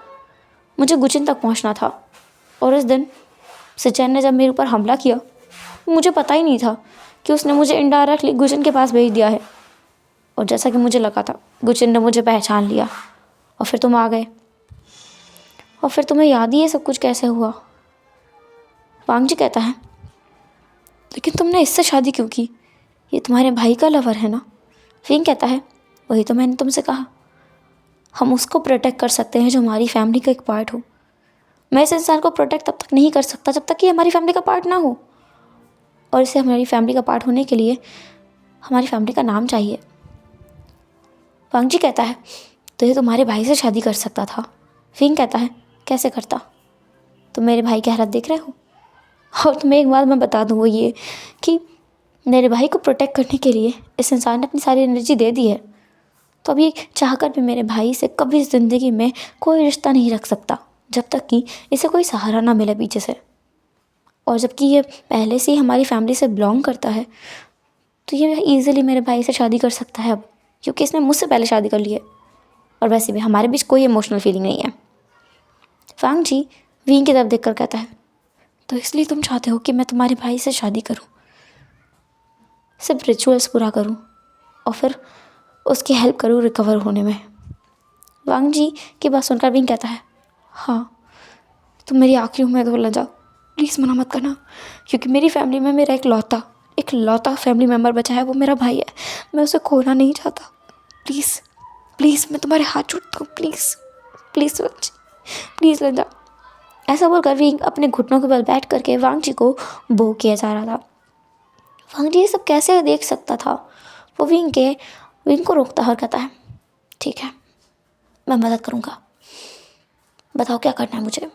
मुझे गुचिन तक पहुंचना था और इस दिन सिचेन ने जब मेरे ऊपर हमला किया, मुझे पता ही नहीं था कि उसने मुझे इनडायरेक्टली गुचिन के पास भेज दिया है। और जैसा कि मुझे लगा था, गुचिन ने मुझे पहचान लिया और फिर तुम आ गए। और फिर तुम्हें याद ही है सब कुछ कैसे हुआ? वांगजी कहता है, लेकिन तुमने इससे शादी क्यों की? ये तुम्हारे भाई का लवर है ना? विंग कहता है, वही तो मैंने तुमसे कहा, हम उसको प्रोटेक्ट कर सकते हैं जो हमारी फैमिली का एक पार्ट हो। मैं इस इंसान को प्रोटेक्ट तब तक नहीं कर सकता जब तक कि हमारी फैमिली का पार्ट ना हो, और इसे हमारी फैमिली का पार्ट होने के लिए हमारी फैमिली का नाम चाहिए। वांगजी कहता है, तो ये तुम्हारे भाई से शादी कर सकता था? विंग कहता है, कैसे करता? तुम मेरे भाई की हालत देख रहे हो? और तुम्हें एक बात मैं बता दूँ, वो ये कि मेरे भाई को प्रोटेक्ट करने के लिए इस इंसान ने अपनी सारी एनर्जी दे दी है। तो अभी चाहकर भी मेरे भाई से कभी ज़िंदगी में कोई रिश्ता नहीं रख सकता जब तक कि इसे कोई सहारा ना मिले पीछे से। और जबकि ये पहले से ही हमारी फैमिली से बिलोंग करता है, तो ये ईज़िली मेरे भाई से शादी कर सकता है अब, क्योंकि इसने मुझसे पहले शादी कर ली है। और वैसे भी हमारे बीच कोई इमोशनल फीलिंग नहीं है। वांगजी विंग की तरफ देखकर कहता है, तो इसलिए तुम चाहते हो कि मैं तुम्हारे भाई से शादी करूं, सिर्फ रिचुअल्स पूरा करूं और फिर उसकी हेल्प करूं रिकवर होने में? वांगजी की बात सुनकर विंग कहता है, हाँ, तुम मेरी आखिरी उम्मीद हो जा, प्लीज़ मना मत करना, क्योंकि मेरी फैमिली में मेरा एक लौता फैमिली मेम्बर बचा है, वो मेरा भाई है। मैं उसे खोना नहीं चाहता। प्लीज़ प्लीज़, मैं तुम्हारे हाथ जोड़ता हूँ, प्लीज़ प्लीज़ वांगजी, प्लीज़ लंजा। ऐसा बोलकर विंग अपने घुटनों के बल बैठ करके वांगजी को बो किया जा रहा था। वांगजी ये सब कैसे देख सकता था? वो विंग को रोकता है और कहता है, ठीक है, मैं मदद करूँगा, बताओ क्या करना है मुझे।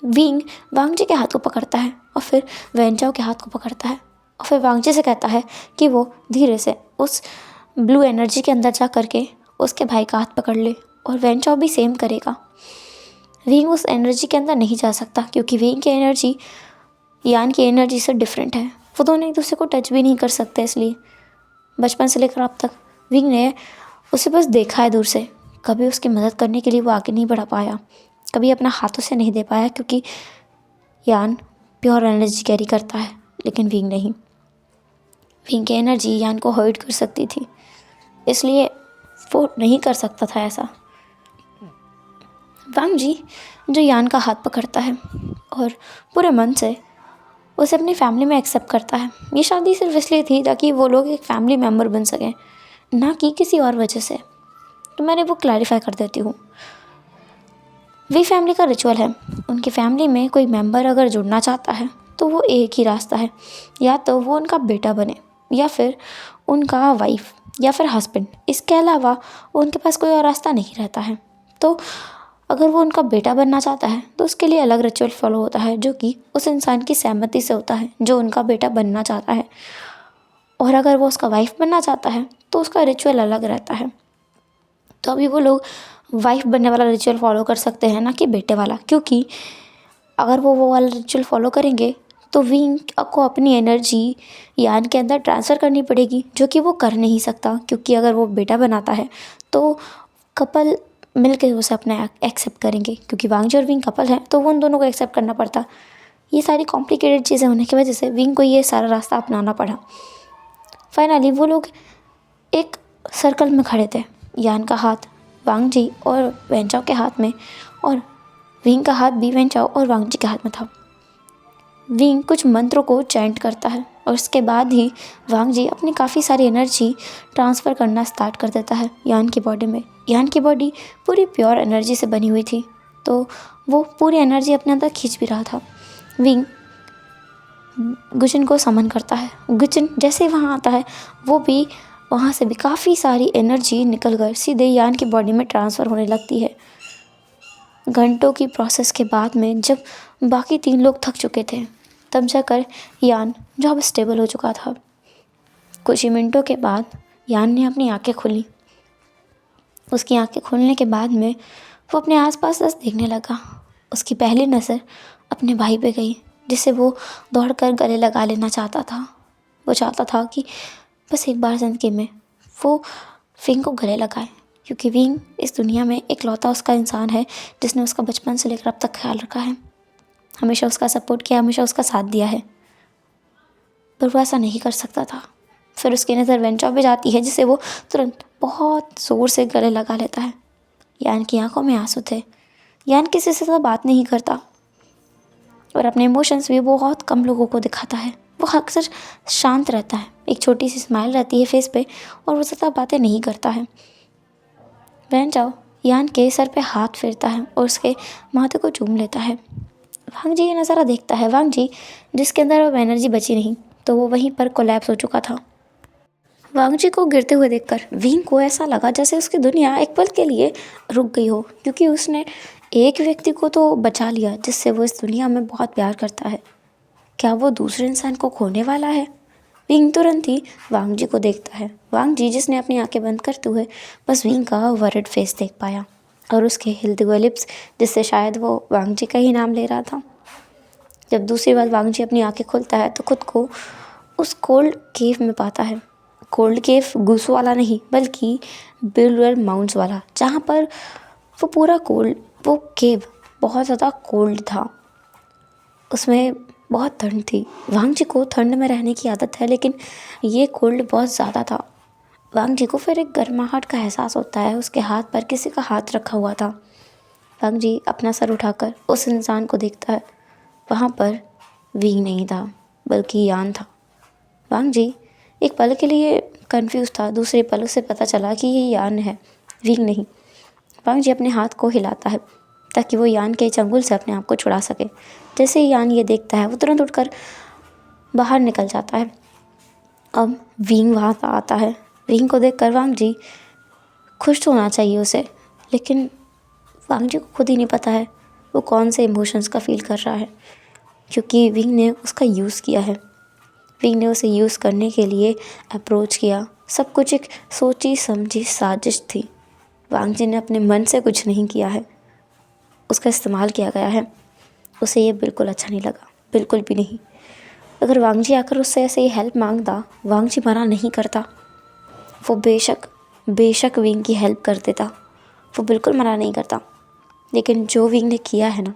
विंग वांगजी के हाथ को पकड़ता है और फिर वेंचाओ के हाथ को पकड़ता है और फिर वांगजी से कहता है कि वो धीरे से उस ब्लू एनर्जी के अंदर जा करके उसके भाई का हाथ पकड़ ले, और वेंचाओ भी सेम करेगा। विंग उस एनर्जी के अंदर नहीं जा सकता क्योंकि विंग की एनर्जी यान की एनर्जी से डिफरेंट है। वो दोनों एक दूसरे को टच भी नहीं कर सकते। इसलिए बचपन से लेकर अब तक विंग ने उसे बस देखा है दूर से, कभी उसकी मदद करने के लिए वो आगे नहीं बढ़ा पाया, कभी अपना हाथों से नहीं दे पाया, क्योंकि यान प्योर एनर्जी कैरी करता है लेकिन विंग नहीं। विंग की एनर्जी यान को हर्ट कर सकती थी, इसलिए वो नहीं कर सकता था ऐसा। वांगजी जो यान का हाथ पकड़ता है और पूरे मन से उसे अपनी फैमिली में एक्सेप्ट करता है। ये शादी सिर्फ इसलिए थी ताकि वो लोग एक फैमिली मेम्बर बन सकें, ना कि किसी और वजह से। तो मैंने वो क्लैरिफाई कर देती हूँ। वी फैमिली का रिचुअल है। उनकी फैमिली में कोई मेंबर अगर जुड़ना चाहता है तो वो एक ही रास्ता है, या तो वो उनका बेटा बने, या फिर उनका वाइफ, या फिर हस्बैंड। इसके अलावा उनके पास कोई और रास्ता नहीं रहता है। तो अगर वो उनका बेटा बनना चाहता है तो उसके लिए अलग रिचुअल फॉलो होता है, जो कि उस इंसान की सहमति से होता है जो उनका बेटा बनना चाहता है। और अगर वो उसका वाइफ बनना चाहता है तो उसका रिचुअल अलग रहता है। तो अभी वो लोग वाइफ बनने वाला रिचुअल फॉलो कर सकते हैं, ना कि बेटे वाला, क्योंकि अगर वो वाला रिचुअल फॉलो करेंगे तो विंग को अपनी एनर्जी यान के अंदर ट्रांसफ़र करनी पड़ेगी, जो कि वो कर नहीं सकता। क्योंकि अगर वो बेटा बनाता है तो कपल मिल के उसे अपना एक्सेप्ट करेंगे, क्योंकि वांगजी और विंग कपल हैं तो वो उन दोनों को एक्सेप्ट करना पड़ता। ये सारी कॉम्प्लिकेटेड चीज़ें होने की वजह से विंग को ये सारा रास्ता अपनाना पड़ा। फाइनली वो लोग एक सर्कल में खड़े थे। यान का हाथ वांगजी और वेंचाओ के हाथ में, और विंग का हाथ भी वेंचाओ और वांगजी के हाथ में था। विंग कुछ मंत्रों को चैंट करता है और उसके बाद ही वांगजी अपनी काफ़ी सारी एनर्जी ट्रांसफ़र करना स्टार्ट कर देता है यान की बॉडी में। यान की बॉडी पूरी प्योर एनर्जी से बनी हुई थी, तो वो पूरी एनर्जी अपने अंदर खींच भी रहा था। विंग गुचिन को समन करता है। गुचिन जैसे ही वहाँ आता है वो भी वहाँ से भी काफ़ी सारी एनर्जी निकल कर सीधे यान की बॉडी में ट्रांसफ़र होने लगती है। घंटों की प्रोसेस के बाद में जब बाकी 3 लोग थक चुके थे, तब जाकर यान, जो अब स्टेबल हो चुका था, कुछ ही मिनटों के बाद यान ने अपनी आंखें खोली। उसकी आंखें खोलने के बाद में वो अपने आसपास बस देखने लगा। उसकी पहली नज़र अपने भाई पे गई, जिसे वो दौड़कर गले लगा लेना चाहता था। वो चाहता था कि बस एक बार ज़िंदगी में वो विंग को गले लगाए, क्योंकि विंग इस दुनिया में इकलौता उसका इंसान है जिसने उसका बचपन से लेकर अब तक ख्याल रखा है, हमेशा उसका सपोर्ट किया, हमेशा उसका साथ दिया है। पर वो ऐसा नहीं कर सकता था। फिर उसकी नज़र वेंचाओ पे जाती है, जिसे वो तुरंत बहुत ज़ोर से गले लगा लेता है। यान की आंखों में आंसू थे। यान किसी से ज़्यादा बात नहीं करता और अपने इमोशंस भी बहुत कम लोगों को दिखाता है। वो अक्सर शांत रहता है, एक छोटी सी स्माइल रहती है फेस पे, और वो ज़्यादा बातें नहीं करता है। वेंचाओ यान के सर पे हाथ फेरता है और उसके माथे को चूम लेता है। वांगजी ये नज़ारा देखता है। वांगजी, जिसके अंदर अब एनर्जी बची नहीं, तो वो वहीं पर कोलैप्स हो चुका था। वांगजी को गिरते हुए देखकर विंग को ऐसा लगा जैसे उसकी दुनिया एक पल के लिए रुक गई हो, क्योंकि उसने एक व्यक्ति को तो बचा लिया जिससे वो इस दुनिया में बहुत प्यार करता है। क्या वो दूसरे इंसान को खोने वाला है? विंग तुरंत ही वांगजी को देखता है। वांगजी, जिसने अपनी आंखें बंद करते हुए बस विंग का वरिड फेस देख पाया और उसके हिलते हुए लिप्स, जिससे शायद वो वांगजी का ही नाम ले रहा था। जब दूसरी बार वांगजी अपनी आंखें खोलता है तो खुद को उस कोल्ड केव में पाता है। कोल्ड केव गुसु वाला नहीं, बल्कि बिलर माउंट्स वाला, जहाँ पर वो पूरा कोल्ड, वो केव बहुत ज़्यादा कोल्ड था। उसमें बहुत ठंड थी। वांगजी को ठंड में रहने की आदत है, लेकिन ये कोल्ड बहुत ज़्यादा था। वांगजी को फिर एक गर्माहट का एहसास होता है। उसके हाथ पर किसी का हाथ रखा हुआ था। वांगजी अपना सर उठाकर उस इंसान को देखता है। वहाँ पर विंग नहीं था, बल्कि यान था। वांगजी एक पल के लिए कंफ्यूज था। दूसरे पल उसे पता चला कि ये यान है, विंग नहीं। वांगजी अपने हाथ को हिलाता है ताकि वो यान के चंगुल से अपने आप को छुड़ा सके। जैसे ही यान ये देखता है, वो तुरंत उठकर बाहर निकल जाता है। अब विंग वहाँ आता है। विंग को देखकर वांगजी खुश तो होना चाहिए उसे, लेकिन वांगजी को खुद ही नहीं पता है वो कौन से इमोशंस का फील कर रहा है, क्योंकि विंग ने उसका यूज़ किया है। विंग ने उसे यूज़ करने के लिए अप्रोच किया। सब कुछ एक सोची समझी साजिश थी। वांगजी ने अपने मन से कुछ नहीं किया है, उसका इस्तेमाल किया गया है। उसे ये बिल्कुल अच्छा नहीं लगा, बिल्कुल भी नहीं। अगर वांगजी आकर उससे ऐसे ही हेल्प मांगता, वांगजी मना नहीं करता। वो बेशक विंग की हेल्प कर देता, वो बिल्कुल मना नहीं करता। लेकिन जो विंग ने किया है ना,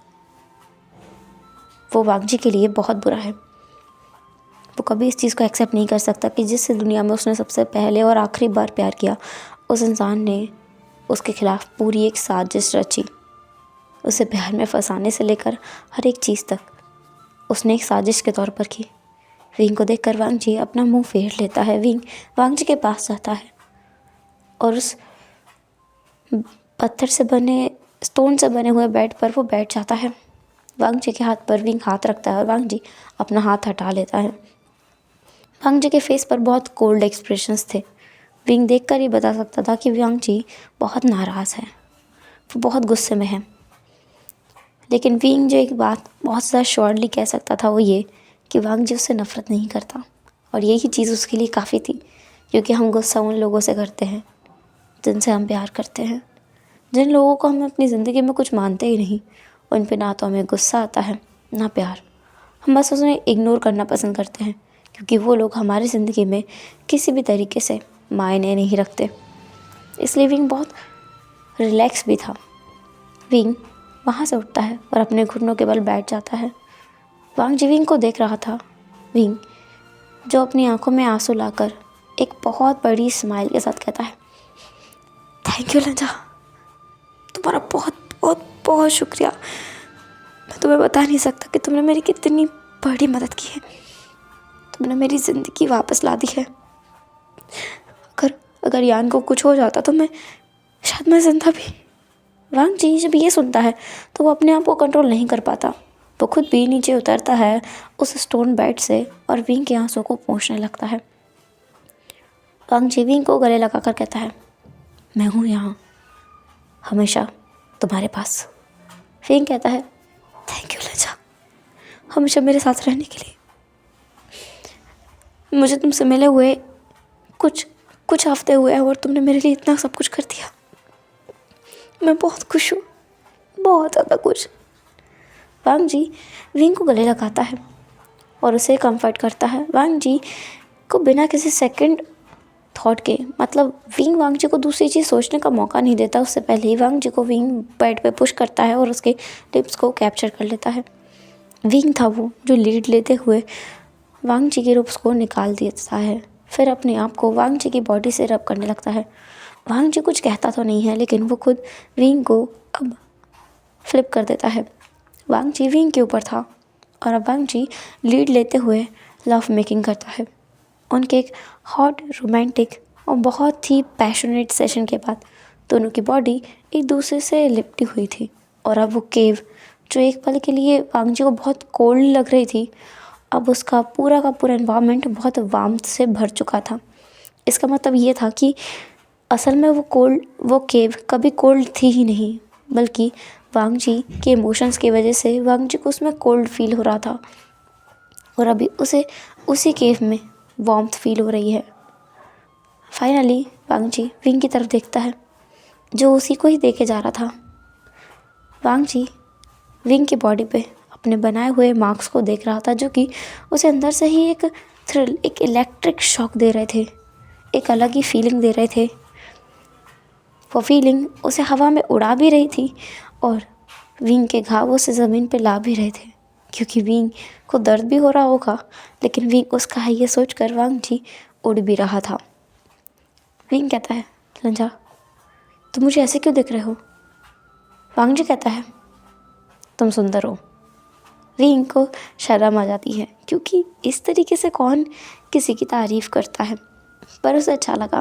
वो वांगजी के लिए बहुत बुरा है। वो कभी इस चीज़ को एक्सेप्ट नहीं कर सकता कि जिस दुनिया में उसने सबसे पहले और आखिरी बार प्यार किया, उस इंसान ने उसके खिलाफ पूरी एक साजिश रची। उसे प्यार में फंसाने से लेकर हर एक चीज़ तक उसने एक साजिश के तौर पर की। विंग को देखकर वांगजी अपना मुंह फेर लेता है। विंग वांगजी के पास जाता है और उस पत्थर से बने, स्टोन से बने हुए बेड पर वो बैठ जाता है। वांग जी के हाथ पर विंग हाथ रखता है और वांग जी अपना हाथ हटा लेता है। वांग जी के फेस पर बहुत कोल्ड एक्सप्रेशंस थे। विंग देखकर ही बता सकता था कि वांग जी बहुत नाराज़ है, वो बहुत गुस्से में है। लेकिन विंग जो एक बात बहुत ज़्यादा श्योरली कह सकता था वो ये कि वांग जी उससे नफ़रत नहीं करता, और यही चीज़ उसके लिए काफ़ी थी, क्योंकि हम गुस्सा उन लोगों से करते हैं जिनसे हम प्यार करते हैं। जिन लोगों को हम अपनी ज़िंदगी में कुछ मानते ही नहीं, उन पे ना तो हमें गुस्सा आता है ना प्यार। हम बस उन्हें इग्नोर करना पसंद करते हैं, क्योंकि वो लोग हमारी ज़िंदगी में किसी भी तरीके से मायने नहीं रखते। इसलिए विंग बहुत रिलैक्स भी था। विंग वहाँ से उठता है और अपने घुटनों के बल बैठ जाता है। वांग जी विंग को देख रहा था। विंग जो अपनी आंखों में आंसू लाकर एक बहुत बड़ी स्माइल के साथ कहता है, थैंक यू लंजा, तुम्हारा बहुत बहुत बहुत शुक्रिया। मैं तुम्हें बता नहीं सकता कि तुमने मेरी कितनी बड़ी मदद की है। तुमने मेरी ज़िंदगी वापस ला दी है। अगर यान को कुछ हो जाता तो शायद मैं जिंदा भी। वांग जी जब ये सुनता है तो वो अपने आप को कंट्रोल नहीं कर पाता। वो खुद भी नीचे उतरता है उस स्टोन बेड से और विंग के आंसू को पोंछने लगता है। वांग जी विंग को गले लगाकर कहता है, मैं हूँ यहाँ हमेशा तुम्हारे पास। विंग कहता है, थैंक यू लजा, हमेशा मेरे साथ रहने के लिए। मुझे तुमसे मिले हुए कुछ हफ्ते हुए हैं और तुमने मेरे लिए इतना सब कुछ कर दिया। मैं बहुत खुश हूँ, बहुत ज़्यादा खुश। वांग जी विंग को गले लगाता है और उसे कंफर्ट करता है। वांग जी को बिना किसी सेकंड थॉट के, मतलब विंग वांग जी को दूसरी चीज़ सोचने का मौका नहीं देता, उससे पहले ही वांग जी को विंग बेड पे पुश करता है और उसके लिप्स को कैप्चर कर लेता है। विंग था वो जो लीड लेते हुए वांग जी के रूप्स को निकाल देता है, फिर अपने आप को वांग जी की बॉडी से रब करने लगता है। वांग जी कुछ कहता तो नहीं है, लेकिन वो खुद विंग को अब फ्लिप कर देता है। वांग जी विंग के ऊपर था और अब वांग जी लीड लेते हुए लव मेकिंग करता है। उनके एक हॉट रोमांटिक और बहुत ही पैशनेट सेशन के बाद दोनों की बॉडी एक दूसरे से लिपटी हुई थी, और अब वो केव जो एक पल के लिए वांग जी को बहुत कोल्ड लग रही थी, अब उसका पूरा का पूरा एनवायरनमेंट बहुत वार्मथ से भर चुका था। इसका मतलब ये था कि असल में वो केव कभी कोल्ड थी ही नहीं, बल्कि वांग जी के इमोशंस की वजह से वांग जी को उसमें कोल्ड फील हो रहा था, और अभी उसे उसी केव में वार्मथ फील हो रही है। फाइनली वांग जी विंग की तरफ देखता है जो उसी को ही देखे जा रहा था। वांग जी विंग की बॉडी पे अपने बनाए हुए मार्क्स को देख रहा था, जो कि उसे अंदर से ही एक थ्रिल, एक इलेक्ट्रिक शॉक दे रहे थे, एक अलग ही फीलिंग दे रहे थे। वो फीलिंग उसे हवा में उड़ा भी रही थी और विंग के घावों से ज़मीन पे ला भी रहे थे, क्योंकि विंग को दर्द भी हो रहा होगा, लेकिन विंग उसका है ये सोच कर वांग जी उड़ भी रहा था। विंग कहता है, लंजा तुम मुझे ऐसे क्यों देख रहे हो? वांग जी कहता है, तुम सुंदर हो। विंग को शर्म आ जाती है, क्योंकि इस तरीके से कौन किसी की तारीफ़ करता है, पर उसे अच्छा लगा,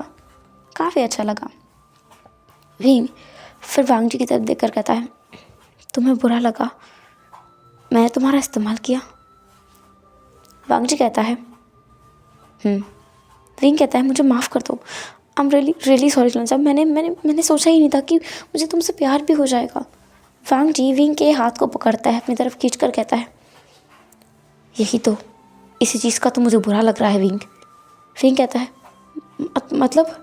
काफ़ी अच्छा लगा। विंग फिर वांग जी की तरफ देखकर कहता है, तुम्हें बुरा लगा मैंने तुम्हारा इस्तेमाल किया? वांग जी कहता है, विंग कहता है, मुझे माफ़ कर दो, I am really really sorry Lan Zhan, मैंने सोचा ही नहीं था कि मुझे तुमसे प्यार भी हो जाएगा। वांग जी विंग के हाथ को पकड़ता है, अपनी तरफ खींचकर कहता है, यही तो, इसी चीज़ का तो मुझे बुरा लग रहा है विंग। विंग कहता है, मतलब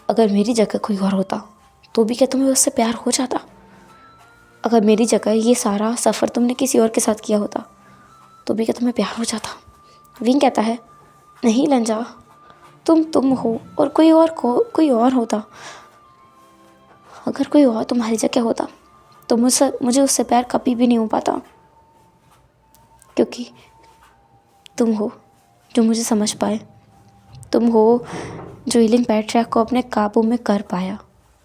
अगर मेरी जगह कोई और होता तो भी क्या तुम्हें उससे प्यार हो जाता? अगर मेरी जगह ये सारा सफ़र तुमने किसी और के साथ किया होता तो भी क्या तुम्हें प्यार हो जाता? विंग कहता है, नहीं लंजा, तुम हो और कोई और होता। अगर कोई और तुम्हारी जगह होता तो मुझे उससे प्यार कभी भी नहीं हो पाता, क्योंकि तुम हो जो मुझे समझ पाए, तुम हो जो हीलिंग पैट्रिया को अपने काबू में कर पाया।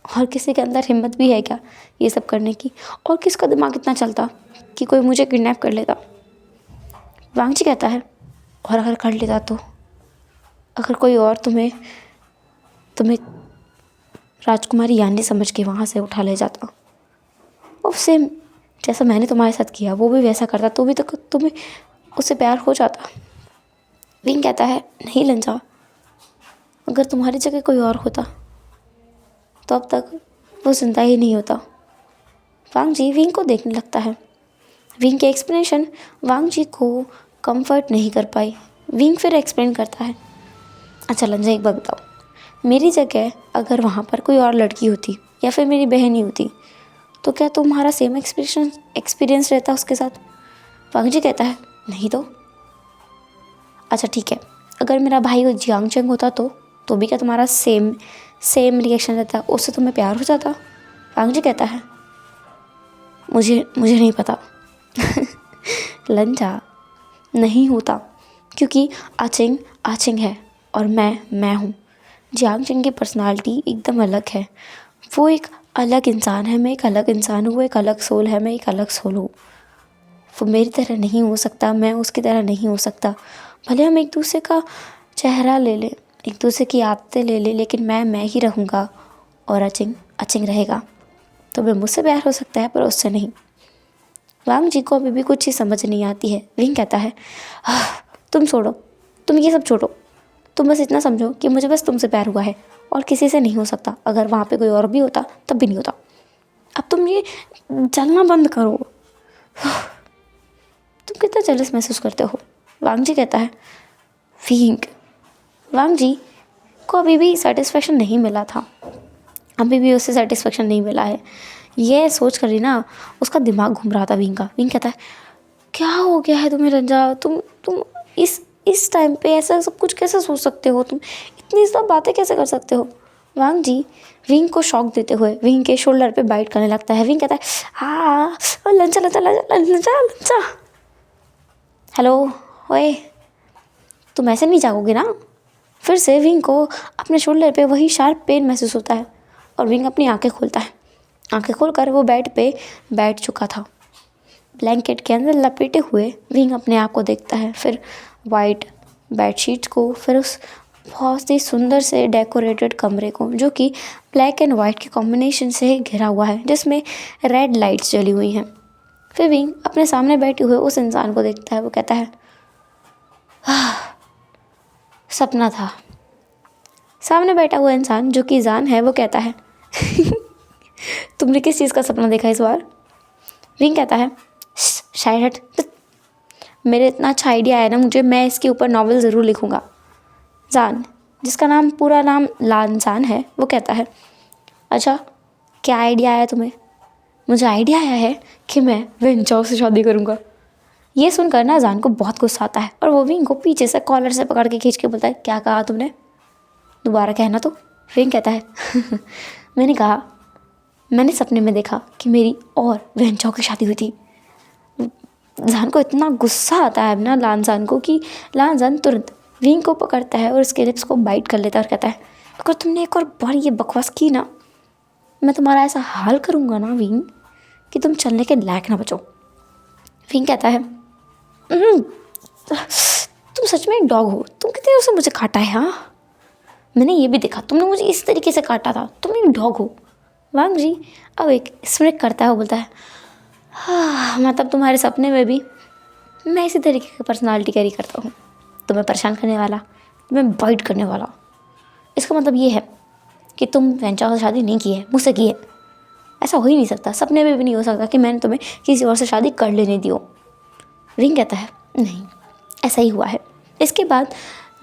और किसी के अंदर हिम्मत भी है क्या ये सब करने की? और किसका दिमाग इतना चलता कि कोई मुझे किडनैप कर लेता? वांग जी कहता है, और अगर कर लेता तो? अगर कोई और तुम्हें राजकुमारी यान ने समझ के वहाँ से उठा ले जाता और सेम जैसा मैंने तुम्हारे साथ किया वो भी वैसा करता तो भी तो तुम्हें उससे प्यार हो जाता। विंग कहता है नहीं लंजा, अगर तुम्हारी जगह कोई और होता तो अब तक वो जिंदा ही नहीं होता। वांग जी विंग को देखने लगता है। विंग के एक्सप्लेनेशन वांग जी को कंफर्ट नहीं कर पाई। विंग फिर एक्सप्लेन करता है, अच्छा लंजा एक बात बताओ, मेरी जगह अगर वहाँ पर कोई और लड़की होती या फिर मेरी बहन ही होती तो क्या तुम्हारा सेम एक्सपीरियंस रहता उसके साथ? वांग जी कहता है नहीं तो। अच्छा ठीक है, अगर मेरा भाई वो जियांग चंग होता तो भी क्या तुम्हारा सेम रिएक्शन रहता, उससे तुम्हें प्यार हो जाता? वांग जी कहता है मुझे नहीं पता। लंजा नहीं होता, क्योंकि आचिंग है और मैं हूँ। जियांग चंग की पर्सनालिटी एकदम अलग है। वो एक अलग इंसान है, मैं एक अलग इंसान हूँ। वो एक अलग सोल है, मैं एक अलग सोल हूँ। वो मेरी तरह नहीं हो सकता, मैं उसकी तरह नहीं हो सकता। भले हम एक दूसरे का चेहरा ले लें, एक दूसरे की आदतें ले लें, लेकिन मैं ही रहूँगा और अचिंग रहेगा। तो मैं मुझसे प्यार हो सकता है पर उससे नहीं। वांग जी को अभी भी कुछ चीज़ समझ नहीं आती है। विंग कहता है तुम ये सब छोड़ो, तुम बस इतना समझो कि मुझे बस तुमसे प्यार हुआ है और किसी से नहीं हो सकता। अगर वहाँ पे कोई और भी होता तब भी नहीं होता। अब तुम ये जलना बंद करो। तुम कितना जेलस महसूस करते हो? वांग जी कहता है विंग। वांग जी को अभी भी सेटिस्फेक्शन नहीं मिला था, अभी भी उससे सेटिस्फेक्शन नहीं मिला है। ये सोच कर ही ना उसका दिमाग घूम रहा था विंग का। विंग कहता है क्या हो गया है तुम्हें रंजा, तुम इस टाइम पे ऐसा सब कुछ कैसे सोच सकते हो? तुम इतनी सब बातें कैसे कर सकते हो? वांग जी विंग को शॉक देते हुए विंग के शोल्डर पे बाइट करने लगता है। विंग कहता है हाँ लंचा लंचा लंचा लंचा लंचा। हेलो ओए, तुम ऐसे नहीं जाओगे ना? फिर से विंग को अपने शोल्डर पे वही शार्प पेन महसूस होता है और विंग अपनी आंखें खोलता है। आंखें खोलकर वो बेड पे बैठ चुका था, ब्लैंकेट के अंदर लपेटे हुए। विंग अपने आप को देखता है, फिर वाइट बेडशीट्स को, फिर उस बहुत ही सुंदर से डेकोरेटेड कमरे को जो कि ब्लैक एंड वाइट के कॉम्बिनेशन से घिरा हुआ है, जिसमें रेड लाइट्स जली हुई हैं। फिर विंग अपने सामने बैठे हुए उस इंसान को देखता है। वो कहता है सपना था। सामने बैठा हुआ इंसान जो कि जान है वो कहता है तुमने किस चीज़ का सपना देखा इस बार? विंग कहता है शायद मेरे इतना अच्छा आइडिया है ना मुझे, मैं इसके ऊपर नॉवल ज़रूर लिखूँगा। जान, जिसका नाम पूरा नाम लानजान है, वो कहता है अच्छा क्या आइडिया आया तुम्हें? मुझे आइडिया आया है कि मैं वेंचाओ से शादी करूँगा। ये सुनकर ना जान को बहुत गुस्सा आता है और वो विंग को पीछे से कॉलर से पकड़ के खींच के बोलता है क्या कहा तुमने? दोबारा कहना तो। विंग कहता है मैंने कहा मैंने सपने में देखा कि मेरी और वेंचाओ की शादी हुई थी। जान को इतना गुस्सा आता है ना लानजान को कि लानजान तुरंत विंग को पकड़ता है और उसके लिप्स को बाइट कर लेता है और कहता है अगर तुमने एक और बार ये बकवास की ना, मैं तुम्हारा ऐसा हाल करूँगा ना विंग कि तुम चलने के लायक ना बचो। विंग कहता है तुम सच में एक डॉग हो, तुम कितने उसे मुझे काटा है? हाँ मैंने ये भी देखा, तुमने मुझे इस तरीके से काटा था, तुम एक डॉग हो। वांग जी अब एक स्मृत करता है, वो बोलता है हाँ मतलब तुम्हारे सपने में भी मैं इसी तरीके की पर्सनालिटी कैरी करता हूँ, तुम्हें परेशान करने वाला, तुम्हें बाइट करने वाला। इसका मतलब ये है कि तुम वेंचाओ से शादी नहीं की है, मुझसे की है। ऐसा हो ही नहीं सकता, सपने में भी नहीं हो सकता कि मैंने तुम्हें किसी और से शादी कर लेने दी हो। विंग कहता है नहीं ऐसा ही हुआ है। इसके बाद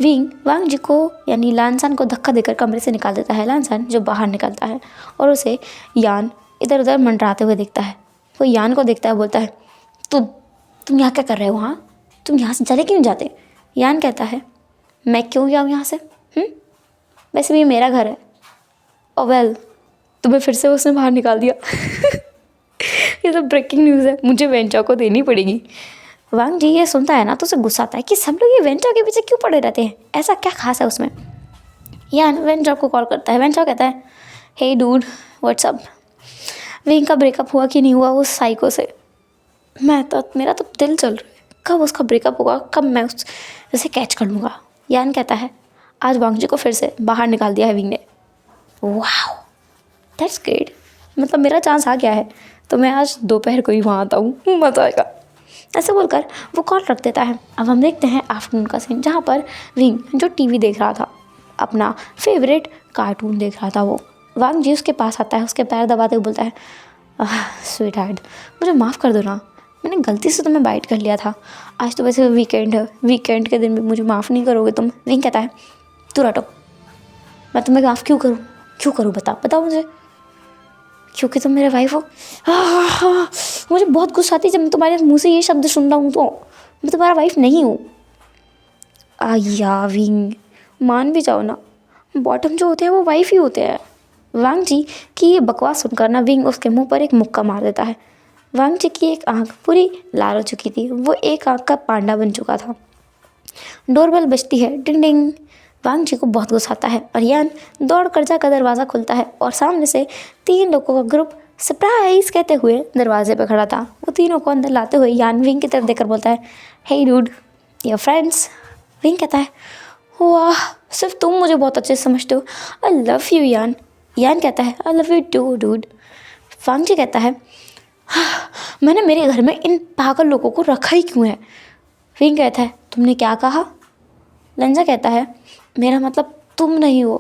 विंग वांग जी को यानी लानसान को धक्का देकर कमरे से निकाल देता है। लानसान जो बाहर निकलता है और उसे यान इधर उधर मंडराते हुए देखता है। वो यान को देखता है, बोलता है तुम यहाँ क्या कर रहे हो? हाँ तुम यहाँ से चले क्यों जाते? यान कहता है मैं क्यों जाऊँ यहाँ से? वैसे भी ये मेरा घर है। ओ वेल तुम्हें फिर से उसने बाहर निकाल दिया। ये तो ब्रेकिंग न्यूज़ है, मुझे वेंचा को देनी पड़ेगी। वांग जी ये सुनता है ना तो उसे गुस्सा आता है कि सब लोग ये वेंचा के पीछे क्यों पड़े रहते हैं, ऐसा क्या खास है उसमें? यान वेंचा को कॉल करता है। वेंचा कहता है हे डूड व्हाट्सअप, विंग का ब्रेकअप हुआ कि नहीं हुआ उस साइको से? मेरा तो दिल चल रहा है कब उसका ब्रेकअप होगा, कब मैं उसे कैच कर लूँगा। यान कहता है आज वांग जी को फिर से बाहर निकाल दिया है विंग ने। वाह दैट्स ग्रेट, मतलब मेरा चांस आ गया है, तो मैं आज दोपहर को ही वहाँ आता हूँ, मज़ा आएगा। ऐसे बोलकर वो कॉल रख देता है। अब हम देखते हैं आफ्टरनून का सीन, जहाँ पर विंग जो टीवी देख रहा था, अपना फेवरेट कार्टून देख रहा था, वो वांग जी उसके पास आता है, उसके पैर दबाते हुए बोलता है, स्वीट हार्ट, मुझे माफ़ कर दो ना, मैंने गलती से तुम्हें बाइट कर लिया था। आज तो वैसे वीकेंड है, वीकेंड के दिन भी मुझे माफ़ नहीं करोगे तुम। विंग कहता है, तू रटो, मैं तुम्हें माफ़ क्यों करूँ बताओ मुझे, क्योंकि तुम मेरे वाइफ हो। मुझे बहुत गुस्सा आती है जब मैं तुम्हारे मुंह से ये शब्द सुन रहा हूँ, तो मैं तुम्हारा वाइफ नहीं हूँ। या विंग, मान भी जाओ ना, बॉटम जो होते हैं वो वाइफ ही होते हैं। वांग जी की ये बकवास सुनकर ना विंग उसके मुंह पर एक मुक्का मार देता है। वांग जी की एक आंख पूरी लाल हो चुकी थी, वो एक आंख का पांडा बन चुका था। डोरबेल बजती है, डिंग डिंग। वांग जी को बहुत गुस्सा आता है और यान दौड़ कर जाकर दरवाज़ा खुलता है और सामने से 3 लोगों का ग्रुप सरप्राइज कहते हुए दरवाजे पर खड़ा था। वो तीनों को अंदर लाते हुए यान विंग की तरफ देखकर बोलता है, hey dude, your friends. Wing कहता है, वाह, सिर्फ तुम मुझे बहुत अच्छे से समझते हो, आई लव यू यान। यान कहता है, I love you too dude. Wangji कहता है, मैंने मेरे घर में इन पागल लोगों को रखा ही क्यों है। विंग कहता है, तुमने क्या कहा। लंजा कहता है, मेरा मतलब तुम नहीं हो,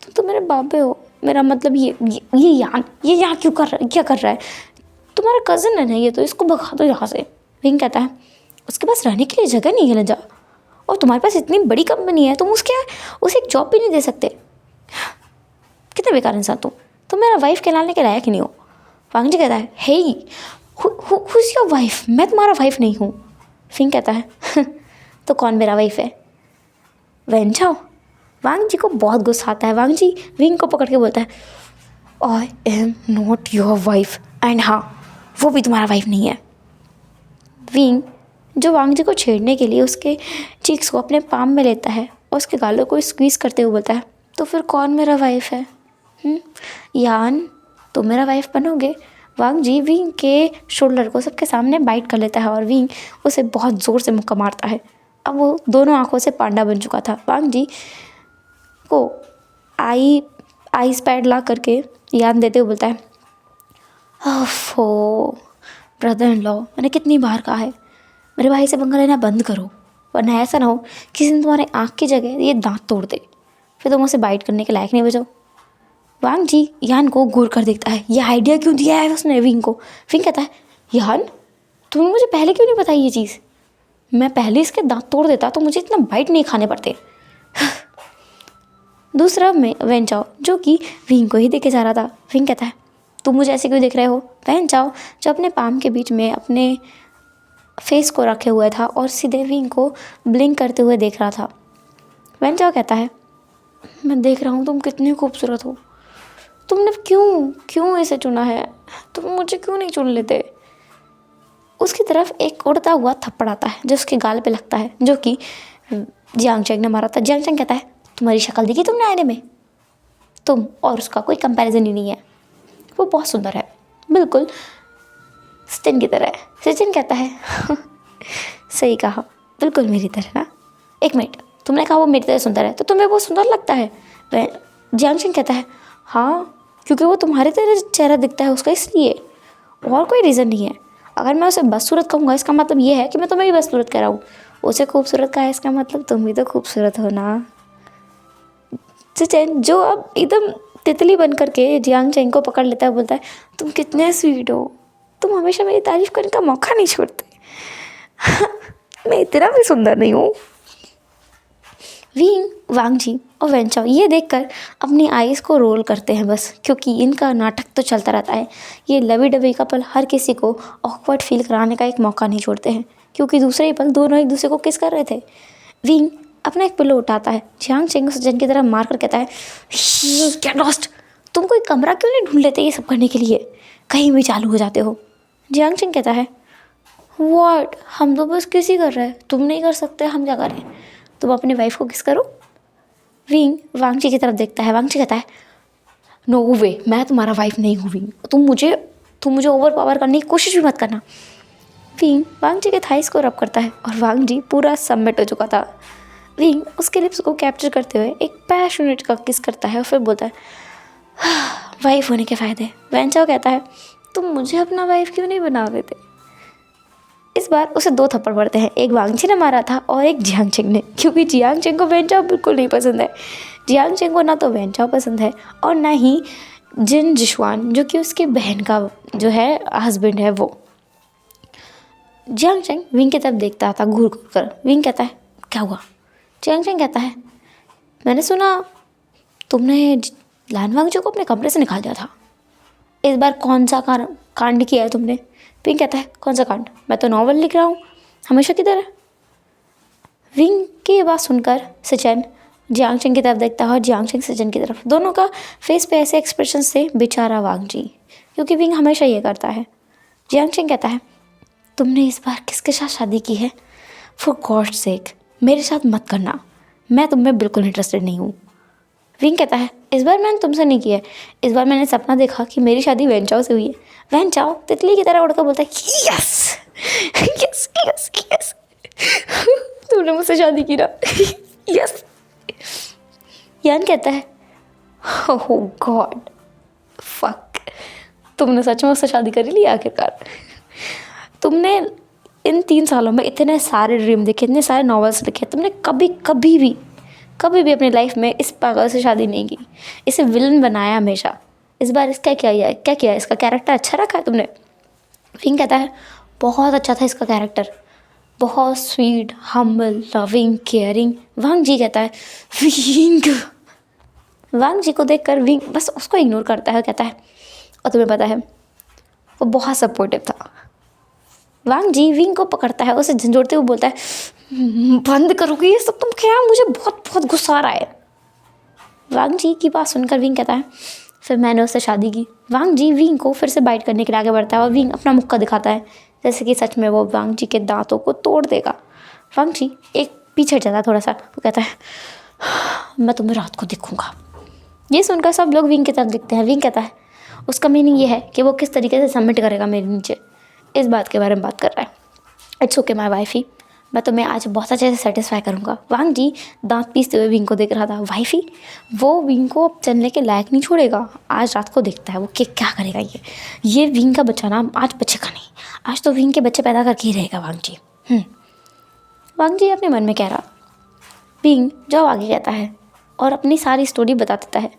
तुम तो मेरे बाबे हो। मेरा मतलब ये यहाँ क्या कर रहा है, तुम्हारा कज़न है ना ये, तो इसको भगा दो यहाँ से। विंग कहता है, उसके पास रहने के लिए जगह नहीं है लंजा, और तुम्हारे पास इतनी बड़ी कंपनी है, तुम उसे एक जॉब भी नहीं दे सकते। कितने बेकार इंसान तुम मेरा वाइफ कहलाने के लायक ही नहीं हो। वांग जी कहता है, हे हु इज़ योर वाइफ, मैं तुम्हारा वाइफ नहीं हूँ। विंग कहता है, तो कौन मेरा वाइफ है। वन चाओ। वांग जी को बहुत गुस्सा आता है। वांग जी विंग को पकड़ के बोलता है, I am not your wife, and हाँ, वो भी तुम्हारा वाइफ नहीं है। विंग जो वांग जी को छेड़ने के लिए उसके चीक्स को अपने पाम में लेता है और उसके गालों को स्क्वीज़ करते हुए बोलता है, तो फिर कौन मेरा वाइफ है। यान, तुम मेरा वाइफ बनोगे। वांग जी विंग के शोल्डर को सबके सामने बाइट कर लेता है और विंग उसे बहुत ज़ोर से मुक्का मारता है। अब वो दोनों आंखों से पांडा बन चुका था। वांग जी को आइस पैड ला करके यान देते हुए बोलता है, ओफो ब्रदर इन लॉ, मैंने कितनी बार कहा है, मेरे भाई से पंगा लेना बंद करो, वरना ऐसा ना हो किसी दिन तुम्हारे आँख की जगह ये दांत तोड़ दे, फिर तुम उसे बाइट करने के लायक नहीं बचो। वांग जी यान को घूर कर देखता है, यह आइडिया क्यों दिया है उसने विंग को। विंग कहता है, यान, तुमने मुझे पहले क्यों नहीं बताई ये चीज़, मैं पहले इसके दांत तोड़ देता तो मुझे इतना बाइट नहीं खाने पड़ते। दूसरा में वैन चाओ जो कि विंग को ही देखे जा रहा था। विंग कहता है, तुम मुझे ऐसे क्यों देख रहे हो। वैन चाओ जो अपने पाम के बीच में अपने फेस को रखे हुए था और सीधे विंग को ब्लिंक करते हुए देख रहा था। वैन चाओ कहता है, मैं देख रहा हूँ तुम कितनी खूबसूरत हो, तुमने क्यों इसे चुना है, तुम मुझे क्यों नहीं चुन लेते। उसकी तरफ एक उड़ता हुआ थप्पड़ आता है जो उसके गाल पे लगता है, जो कि जियांग चैंग ने मारा था। जियांग चैंग कहता है, तुम्हारी शक्ल देखी तुमने आईने में, तुम और उसका कोई कंपैरिजन ही नहीं है, वो बहुत सुंदर है, बिल्कुल सचिन की तरह है। सचिन कहता है, सही कहा, बिल्कुल मेरी तरह ना। एक मिनट, तुमने कहा वो मेरी तरह सुंदर है, तो तुम्हें वो सुंदर लगता है। वह जियांग चैंग कहता है, हाँ, क्योंकि वो तुम्हारे तरह चेहरा दिखता है उसका, इसलिए, और कोई रीज़न नहीं है। अगर मैं उसे बदसूरत कहूँगा इसका मतलब ये है कि मैं तुम्हें भी बदसूरत कह रहा हूँ, उसे खूबसूरत कहा है इसका मतलब तुम भी तो खूबसूरत हो ना। सचिन जो अब एकदम तितली बन करके जियांग चैंग को पकड़ लेता है, बोलता है, तुम कितने स्वीट हो, तुम हमेशा मेरी तारीफ़ करने का मौका नहीं छोड़ते। मैं इतना भी सुंदर नहीं हूँ। विंग, वांग जी और वैन चाओ ये देखकर अपनी आइज़ को रोल करते हैं बस, क्योंकि इनका नाटक तो चलता रहता है। ये लवी डबी कपल हर किसी को ऑकवर्ड फील कराने का एक मौका नहीं छोड़ते हैं, क्योंकि दूसरे ही पल दोनों एक दूसरे को किस कर रहे थे। विंग अपना एक पिलो उठाता है, जियांग चैंग उसे जन की तरह मार कर कहता है, गेट लॉस्ट, तुम कोई कमरा क्यों नहीं ढूंढ लेते ये सब करने के लिए, कहीं भी चालू हो जाते हो। जियांग चैंग कहता है, व्हाट, हम तो बस किस ही कर रहे हैं, तुम नहीं कर सकते, हम क्या करें, तुम अपनी वाइफ को किस करो। विंग वांग जी की तरफ देखता है। वांग जी कहता है, नो वे, मैं तुम्हारा वाइफ नहीं हूँ विंग, तुम मुझे ओवर पावर करने की कोशिश भी मत करना। विंग वांग जी के थाइस को रब करता है और वांग जी पूरा सबमिट हो चुका था। विंग उसके लिप्स को कैप्चर करते हुए एक पैशनेट का किस करता है और फिर बोलता है, वाइफ होने के फ़ायदे। वैन चाओ कहता है तुम मुझे अपना वाइफ क्यों नहीं बना देते। इस बार उसे 2 थप्पड़ पड़ते हैं, एक वांग जी ने मारा था और एक जियांग चेंग ने, क्योंकि जियांग चेंग को वैन चाओ बिल्कुल नहीं पसंद है। जियांग चेंग को ना तो वैन चाओ पसंद है और ना ही जिन जिशुआन, जो कि उसकी बहन का जो है हस्बैंड है वो। जियांग चेंग विंग की तरफ देखता था घूर घूर कर। विंग कहता है क्या हुआ। जियांग चेंग कहता है मैंने सुना तुमने लान वांगजू को अपने कमरे से निकाल दिया था। इस बार कौन सा कांड किया है तुमने। विंग कहता है कौन सा कांड, मैं तो नॉवल लिख रहा हूँ हमेशा की तरह। विंग की ये बात सुनकर सिचन जियांग चेंग की तरफ देखता है और जियांग चेंग सिचन की तरफ। दोनों का फेस पे ऐसे एक्सप्रेशन से बेचारा वांग जी, क्योंकि विंग हमेशा ये करता है। जियांग चेंग कहता है तुमने इस बार किसके साथ शादी की है। फॉर गॉड सेक मेरे साथ मत करना, मैं तुम में बिल्कुल इंटरेस्टेड नहीं हूँ। विंग कहता है इस बार मैंने तुमसे नहीं किया है, इस बार मैंने सपना देखा कि मेरी शादी वैन चाओ से हुई है। वैन चाओ तितली की तरह उड़कर बोलता है यस यस यस यस तुमने मुझसे शादी की ना यस। यान कहता है ओह गॉड फक, तुमने सच में उससे शादी कर ली आखिरकार। तुमने इन 3 सालों में इतने सारे ड्रीम देखे, इतने सारे नॉवेल्स लिखे, तुमने कभी भी अपनी लाइफ में इस पागल से शादी नहीं की, इसे विलन बनाया हमेशा। इस बार इसका क्या किया इसका कैरेक्टर अच्छा रखा है तुमने। विंग कहता है बहुत अच्छा था इसका कैरेक्टर, बहुत स्वीट, हम्बल, लविंग, केयरिंग। वांग जी कहता है विंग। वांग जी को देखकर विंग बस उसको इग्नोर करता है, कहता है और तुम्हें पता है वो बहुत सपोर्टिव था। वांग जी विंग को पकड़ता है, उसे झंझोड़ते हुए बोलता है बंद करोगे ये सब तुम क्या, मुझे बहुत गुस्सा आ रहा है। वांग जी की बात सुनकर विंग कहता है फिर मैंने उससे शादी की। वांग जी विंग को फिर से बाइट करने के लिए आगे बढ़ता है और विंग अपना मुक्का दिखाता है जैसे कि सच में वो वांग जी के दांतों को तोड़ देगा। वांग जी एक पीछे जाता है थोड़ा सा, वो कहता है मैं तुम्हें रात को दिखूंगा। ये सुनकर सब लोग विंग की तरफ दिखते हैं। विंग कहता है उसका मीनिंग ये है कि वो किस तरीके से सबमिट करेगा मेरे नीचे, इस बात के बारे में बात कर रहा है। इट्स ओके माय वाइफी, मैं तुम्हें आज बहुत अच्छे से सेटिस्फाई करूँगा। वांग जी दांत पीसते हुए विंग को देख रहा था। वाइफी वो विंग को अब चलने के लायक नहीं छोड़ेगा, आज रात को देखता है वो कि क्या करेगा। ये विंग का बच्चा ना आज बचेगा नहीं, आज तो विंग के बच्चे पैदा करके ही रहेगा वांग जी। वांग जी अपने मन में कह रहा। विंग जो आगे कहता है और अपनी सारी स्टोरी बता देता है।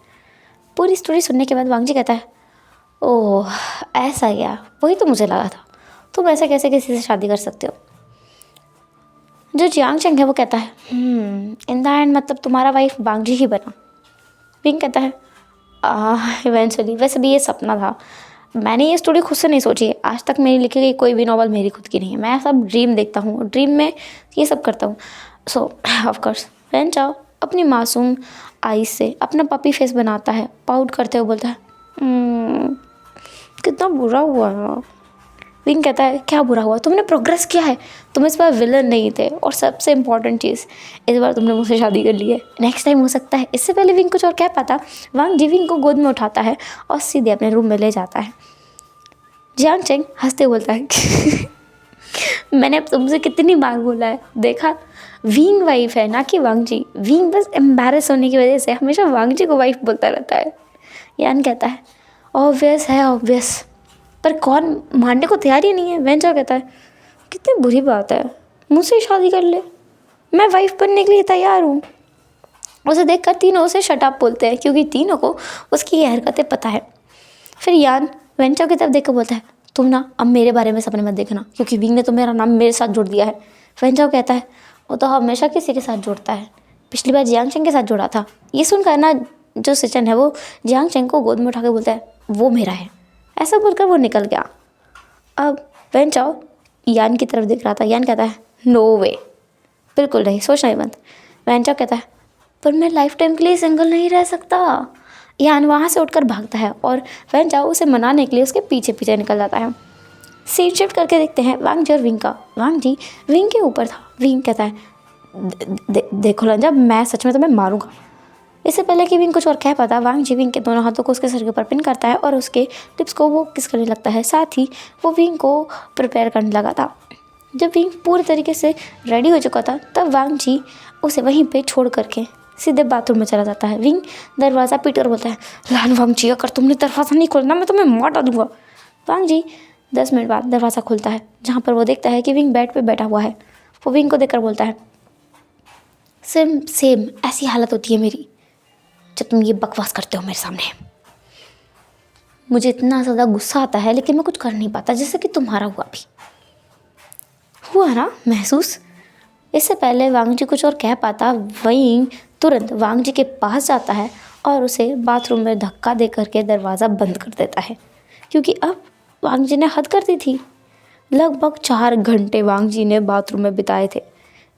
पूरी स्टोरी सुनने के बाद वांग जी कहता है ओह ऐसा क्या, वही तो मुझे लगा था, तुम ऐसे कैसे किसी से शादी कर सकते हो। जो जियांग चेंग है वो कहता है इन द एंड मतलब तुम्हारा वाइफ वांग जी ही बना। विंग कहता है इवेंचुअली, वैसे भी ये सपना था, मैंने ये स्टोरी खुद से नहीं सोची है, आज तक मेरी लिखी गई कोई भी नॉवल मेरी खुद की नहीं है, मैं सब ड्रीम देखता हूँ, ड्रीम में ये सब करता हूँ। सो ऑफकोर्स वैन चाओ अपनी मासूम आई से अपना पपी फेस बनाता है, पाउट करते हुए बोलता है कितना बुरा हुआ ना। विंग कहता है क्या बुरा हुआ, तुमने प्रोग्रेस किया है, तुम इस बार विलन नहीं थे, और सबसे इम्पॉर्टेंट चीज़ इस बार तुमने मुझसे शादी कर ली है, नेक्स्ट टाइम हो सकता है। इससे पहले विंग कुछ और कह पाता, वांग जी विंग को गोद में उठाता है और सीधे अपने रूम में ले जाता है। जियांग चेंग हंसते बोलता है मैंने अब तुमसे कितनी बार बोला है, देखा विंग वाइफ है ना कि वांग जी। विंग बस एम्बैरस होने की वजह से हमेशा वांग जी को वाइफ बोलता रहता है। यान कहता है ऑब्वियस है ऑब्वियस, पर कौन मानने को तैयार ही नहीं है। वैन चाओ कहता है कितनी बुरी बात है, मुझसे ही शादी कर ले, मैं वाइफ बनने के लिए तैयार हूँ। उसे देखकर तीनों उसे शट अप बोलते हैं, क्योंकि तीनों को उसकी ये हरकतें पता है। फिर यान वैन चाओ की तरफ देख कर बोलता है तुम ना अब मेरे बारे में सपने मत देखना, क्योंकि विंग ने तो मेरा नाम मेरे साथ जोड़ दिया है। वैन चाओ कहता है वो तो हमेशा किसी के साथ जोड़ता है, पिछली बार जियांग चेंग के साथ जोड़ा था। ये सुनकर ना जो सिचन है वो जियांग चेंग को गोद में उठा के बोलता है वो मेरा है, ऐसा बोलकर वो निकल गया। अब वैन चाओ यान की तरफ देख रहा था। यान कहता है नो वे, बिल्कुल नहीं, सोचना ही मत। वैन चाओ कहता है पर मैं लाइफ टाइम के लिए सिंगल नहीं रह सकता। यान वहाँ से उठकर भागता है और वैन चाओ उसे मनाने के लिए उसके पीछे पीछे निकल जाता है। सीन शिफ्ट करके देखते हैं वांग जी और विंग का। वांग जी विंग के ऊपर था। विंग कहता है देखो लंजा, मैं सच में तुम्हें मारूंगा। इससे पहले कि विंग कुछ और कह पाता, वांग जी विंग के दोनों हाथों को उसके सर के ऊपर पिन करता है और उसके लिप्स को वो किस करने लगता है। साथ ही वो विंग को प्रिपेयर करने लगा था। जब विंग पूरी तरीके से रेडी हो चुका था तब वांग जी उसे वहीं पे छोड़ करके सीधे बाथरूम में चला जाता है। विंग दरवाज़ा पीट कर बोलता है, लान वांगजी, अगर तुमने दरवाज़ा नहीं खोलना मैं तुम्हें मार डालूंगा। वांगजी 10 मिनट बाद दरवाज़ा खुलता है, जहाँ पर वो देखता है कि विंग बेड पे बैठा हुआ है। वो विंग को देखकर बोलता है, सेम सेम ऐसी हालत होती है मेरी जब तुम ये बकवास करते हो मेरे सामने। मुझे इतना ज़्यादा गुस्सा आता है लेकिन मैं कुछ कर नहीं पाता, जैसे कि तुम्हारा हुआ ना महसूस। इससे पहले वांगजी कुछ और कह पाता, विंग तुरंत वांगजी के पास जाता है और उसे बाथरूम में धक्का दे करके दरवाज़ा बंद कर देता है, क्योंकि अब वांगजी ने हद कर दी थी। लगभग 4 घंटे वांगजी ने बाथरूम में बिताए थे।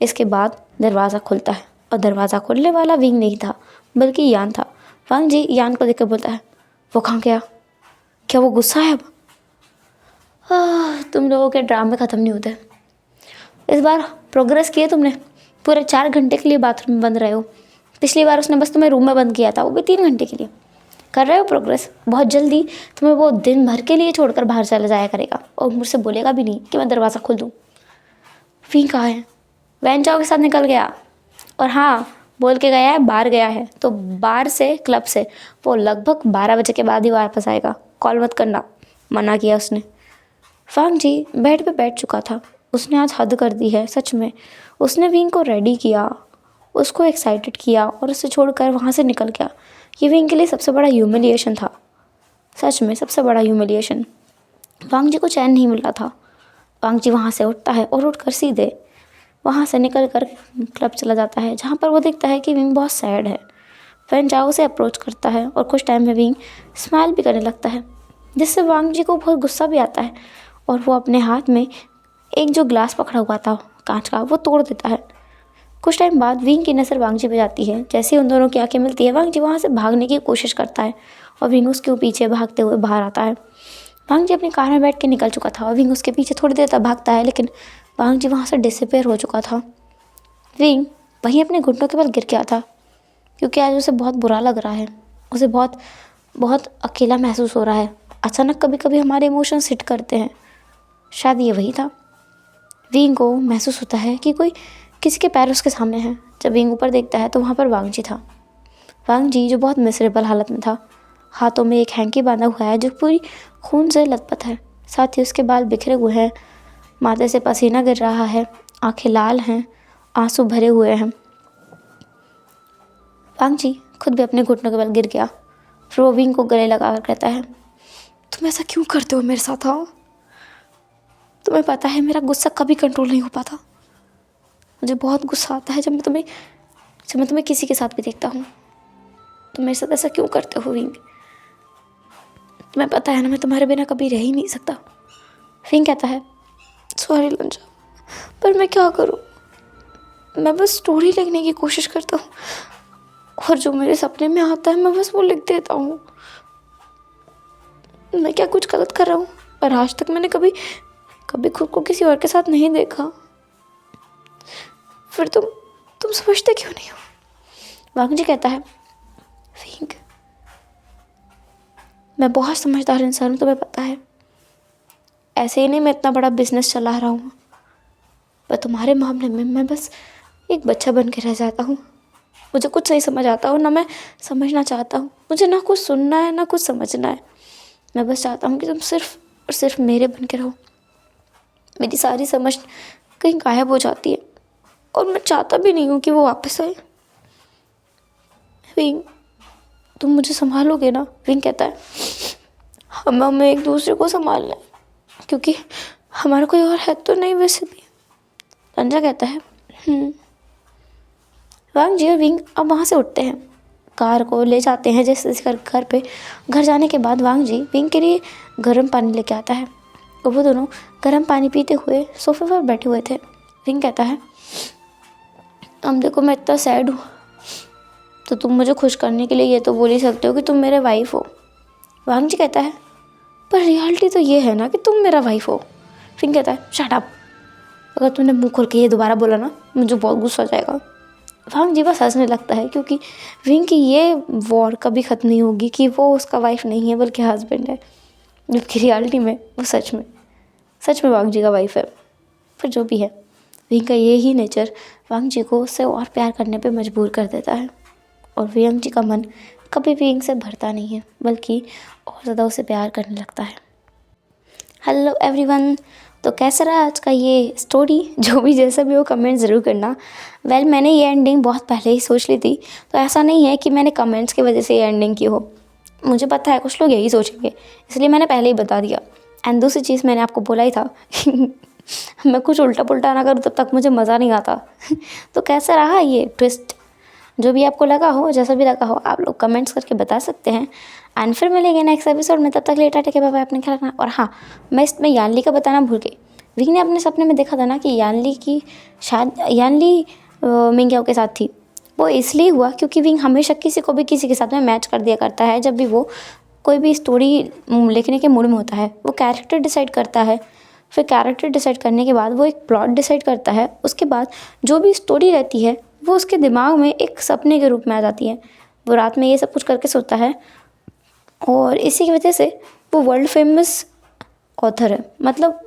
इसके बाद दरवाज़ा खुलता है और दरवाज़ा खोलने वाला विंग नहीं था बल्कि यान था। वांगजी यान को देखकर बोलता है, वो कहाँ गया? क्या वो गुस्सा है अब? तुम लोगों के ड्रामे ख़त्म नहीं होते। इस बार प्रोग्रेस किए तुमने, पूरे 4 घंटे के लिए बाथरूम में बंद रहे हो। पिछली बार उसने बस तुम्हें रूम में बंद किया था, वो भी 3 घंटे के लिए। कर रहे हो प्रोग्रेस। बहुत जल्दी तुम्हें वो दिन भर के लिए छोड़कर बाहर चला जाया करेगा और मुझसे बोलेगा भी नहीं कि मैं दरवाज़ा खोल दूँ। विंग कहाँ है? वैन चाओ के साथ निकल गया, और हाँ बोल के गया है बाहर गया है, तो बार से क्लब से वो लगभग 12 बजे के बाद ही वापस आएगा। कॉल मत करना, मना किया उसने। वांगजी बेड पे बैठ चुका था। उसने आज हद कर दी है सच में। उसने विंग को रेडी किया, उसको एक्साइटेड किया और उसे छोड़कर वहाँ से निकल गया। ये विंग के लिए सबसे बड़ा ह्यूमिलिएशन था, सच में सबसे बड़ा ह्यूमिलिएशन। वांगजी को चैन नहीं मिल रहा था। वांगजी वहाँ से उठता है और उठकर सीधे वहाँ से निकल कर क्लब चला जाता है, जहाँ पर वो देखता है कि विंग बहुत सैड है। वैन चाओ उसे अप्रोच करता है और कुछ टाइम में विंग स्माइल भी करने लगता है, जिससे वांगजी को बहुत गुस्सा भी आता है और वो अपने हाथ में एक जो ग्लास पकड़ा हुआ था कांच का, वो तोड़ देता है। कुछ टाइम बाद विंग की नज़र वांगजी पे जाती है। जैसे ही उन दोनों की आंखें मिलती है, वांगजी वहाँ से भागने की कोशिश करता है और विंग उसके पीछे भागते हुए बाहर आता है। वांगजी अपनी कार में बैठ के निकल चुका था और विंग उसके पीछे थोड़ी देर तक भागता है, लेकिन वांगजी वहाँ से डिसअपेयर हो चुका था। विंग वहीं अपने घुटनों के बल गिर गया था, क्योंकि आज उसे बहुत बुरा लग रहा है। उसे बहुत बहुत अकेला महसूस हो रहा है। अचानक कभी कभी हमारे इमोशंस हिट करते हैं, शायद ये वही था। विंग को महसूस होता है कि कोई किसी के पैर उसके सामने हैं। जब विंग ऊपर देखता है तो वहाँ पर वांगजी था। वांगजी जो बहुत मिसरेबल हालत में था, हाथों में एक हैंकी बांधा हुआ है जो पूरी खून से लथपथ है। साथ ही उसके बाल बिखरे हुए हैं, माथे से पसीना गिर रहा है, आंखें लाल हैं, आंसू भरे हुए हैं। वांगजी खुद भी अपने घुटनों के बल गिर गया। फिर वो विंग को गले लगा कर कहता है, तुम ऐसा क्यों करते हो मेरे साथ? हाँ, तुम्हें पता है मेरा गुस्सा कभी कंट्रोल नहीं हो पाता। मुझे बहुत गुस्सा आता है जब मैं तुम्हें किसी के साथ भी देखता हूँ। तुम मेरे साथ ऐसा क्यों करते हो विंग? तुम्हें पता है ना, मैं तुम्हारे बिना कभी रह ही नहीं सकता। विंग कहता है, सॉरी लंजा, पर मैं क्या करूँ? मैं बस स्टोरी लिखने की कोशिश करता हूँ और जो मेरे सपने में आता है मैं बस वो लिख देता हूँ। मैं क्या कुछ गलत कर रहा हूँ? पर आज तक मैंने कभी खुद को किसी और के साथ नहीं देखा। फिर तुम समझते क्यों नहीं हो? वांगजी कहता है, विंग मैं बहुत समझदार इंसान हूँ, तुम्हें पता है। ऐसे ही नहीं मैं इतना बड़ा बिजनेस चला रहा हूँ, पर तुम्हारे मामले में मैं बस एक बच्चा बन के रह जाता हूँ। मुझे कुछ नहीं समझ आता हो, ना मैं समझना चाहता हूँ। मुझे ना कुछ सुनना है ना कुछ समझना है। मैं बस चाहता हूँ कि तुम सिर्फ और सिर्फ मेरे बन के रहो। मेरी सारी समझ कहीं गायब हो जाती है और मैं चाहता भी नहीं हूँ कि वो वापस आए। विंग तुम मुझे संभालोगे ना? विंग कहता है, हमें एक दूसरे को संभालना है, क्योंकि हमारा कोई और है तो नहीं वैसे भी। रंजा कहता है, वांगजी और विंग अब वहाँ से उठते हैं, कार को ले जाते हैं जैसे घर पे। घर जाने के बाद वांगजी विंग के लिए गर्म पानी लेके आता है और वो दोनों गर्म पानी पीते हुए सोफे पर बैठे हुए थे। विंग कहता है, अब देखो मैं इतना सैड हूँ, तो तुम मुझे खुश करने के लिए ये तो बोल ही सकते हो कि तुम मेरे वाइफ हो। वांगजी कहता है, पर रियलिटी तो ये है ना कि तुम मेरा वाइफ हो। विंग कहता है, शट अप, अगर तूने मुंह खोल के ये दोबारा बोला ना मुझे बहुत गुस्सा आ जाएगा। वांगजी बस हंसने लगता है, क्योंकि विंग की ये वॉर कभी ख़त्म नहीं होगी कि वो उसका वाइफ नहीं है बल्कि हस्बैंड है, जबकि रियलिटी में वो सच में वांगजी का वाइफ है। फिर जो भी है, विंग का ये ही नेचर वांगजी को उससे और प्यार करने पे मजबूर कर देता है। और वियंग जी का मन कभी भी वियंग से भरता नहीं है, बल्कि और ज़्यादा उसे प्यार करने लगता है। हेलो एवरीवन, तो कैसा रहा आज का ये स्टोरी? जो भी जैसा भी हो कमेंट ज़रूर करना। मैंने ये एंडिंग बहुत पहले ही सोच ली थी, तो ऐसा नहीं है कि मैंने कमेंट्स की वजह से ये एंडिंग की हो। मुझे पता है कुछ लोग यही सोचेंगे, इसलिए मैंने पहले ही बता दिया। एंड दूसरी चीज़ मैंने आपको बोला ही था मैं कुछ उल्टा पुल्टा ना करूँ तब तक मुझे मज़ा नहीं आता तो कैसा रहा ये ट्विस्ट? जो भी आपको लगा हो, जैसा भी लगा हो, आप लोग कमेंट्स करके बता सकते हैं। एंड फिर मिलेंगे नेक्स्ट एपिसोड में, तब तक लेटा टेके बाय बाय, अपने ख्याल रखना। और हाँ, मैं इसमें यानली का बताना भूल गई। विंग ने अपने सपने में देखा था ना कि यानली की शायद यानली मिंग्याओ के साथ थी। वो इसलिए हुआ क्योंकि विंग हमेशा किसी को भी किसी के साथ में मैच कर दिया करता है। जब भी वो कोई भी स्टोरी लिखने के मूड में होता है, वो कैरेक्टर डिसाइड करता है। फिर कैरेक्टर डिसाइड करने के बाद वो एक प्लॉट डिसाइड करता है। उसके बाद जो भी स्टोरी रहती है वो उसके दिमाग में एक सपने के रूप में आ जाती है। वो रात में ये सब कुछ करके सोता है और इसी की वजह से वो वर्ल्ड फेमस ऑथर है। मतलब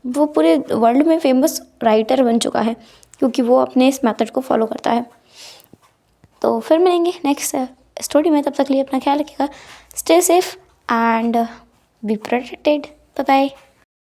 वो पूरे वर्ल्ड में फेमस राइटर बन चुका है, क्योंकि वो अपने इस मेथड को फॉलो करता है। तो फिर मिलेंगे नेक्स्ट स्टोरी में, तब तक लिए अपना ख्याल रखिएगा। Stay safe and be protected. Bye bye.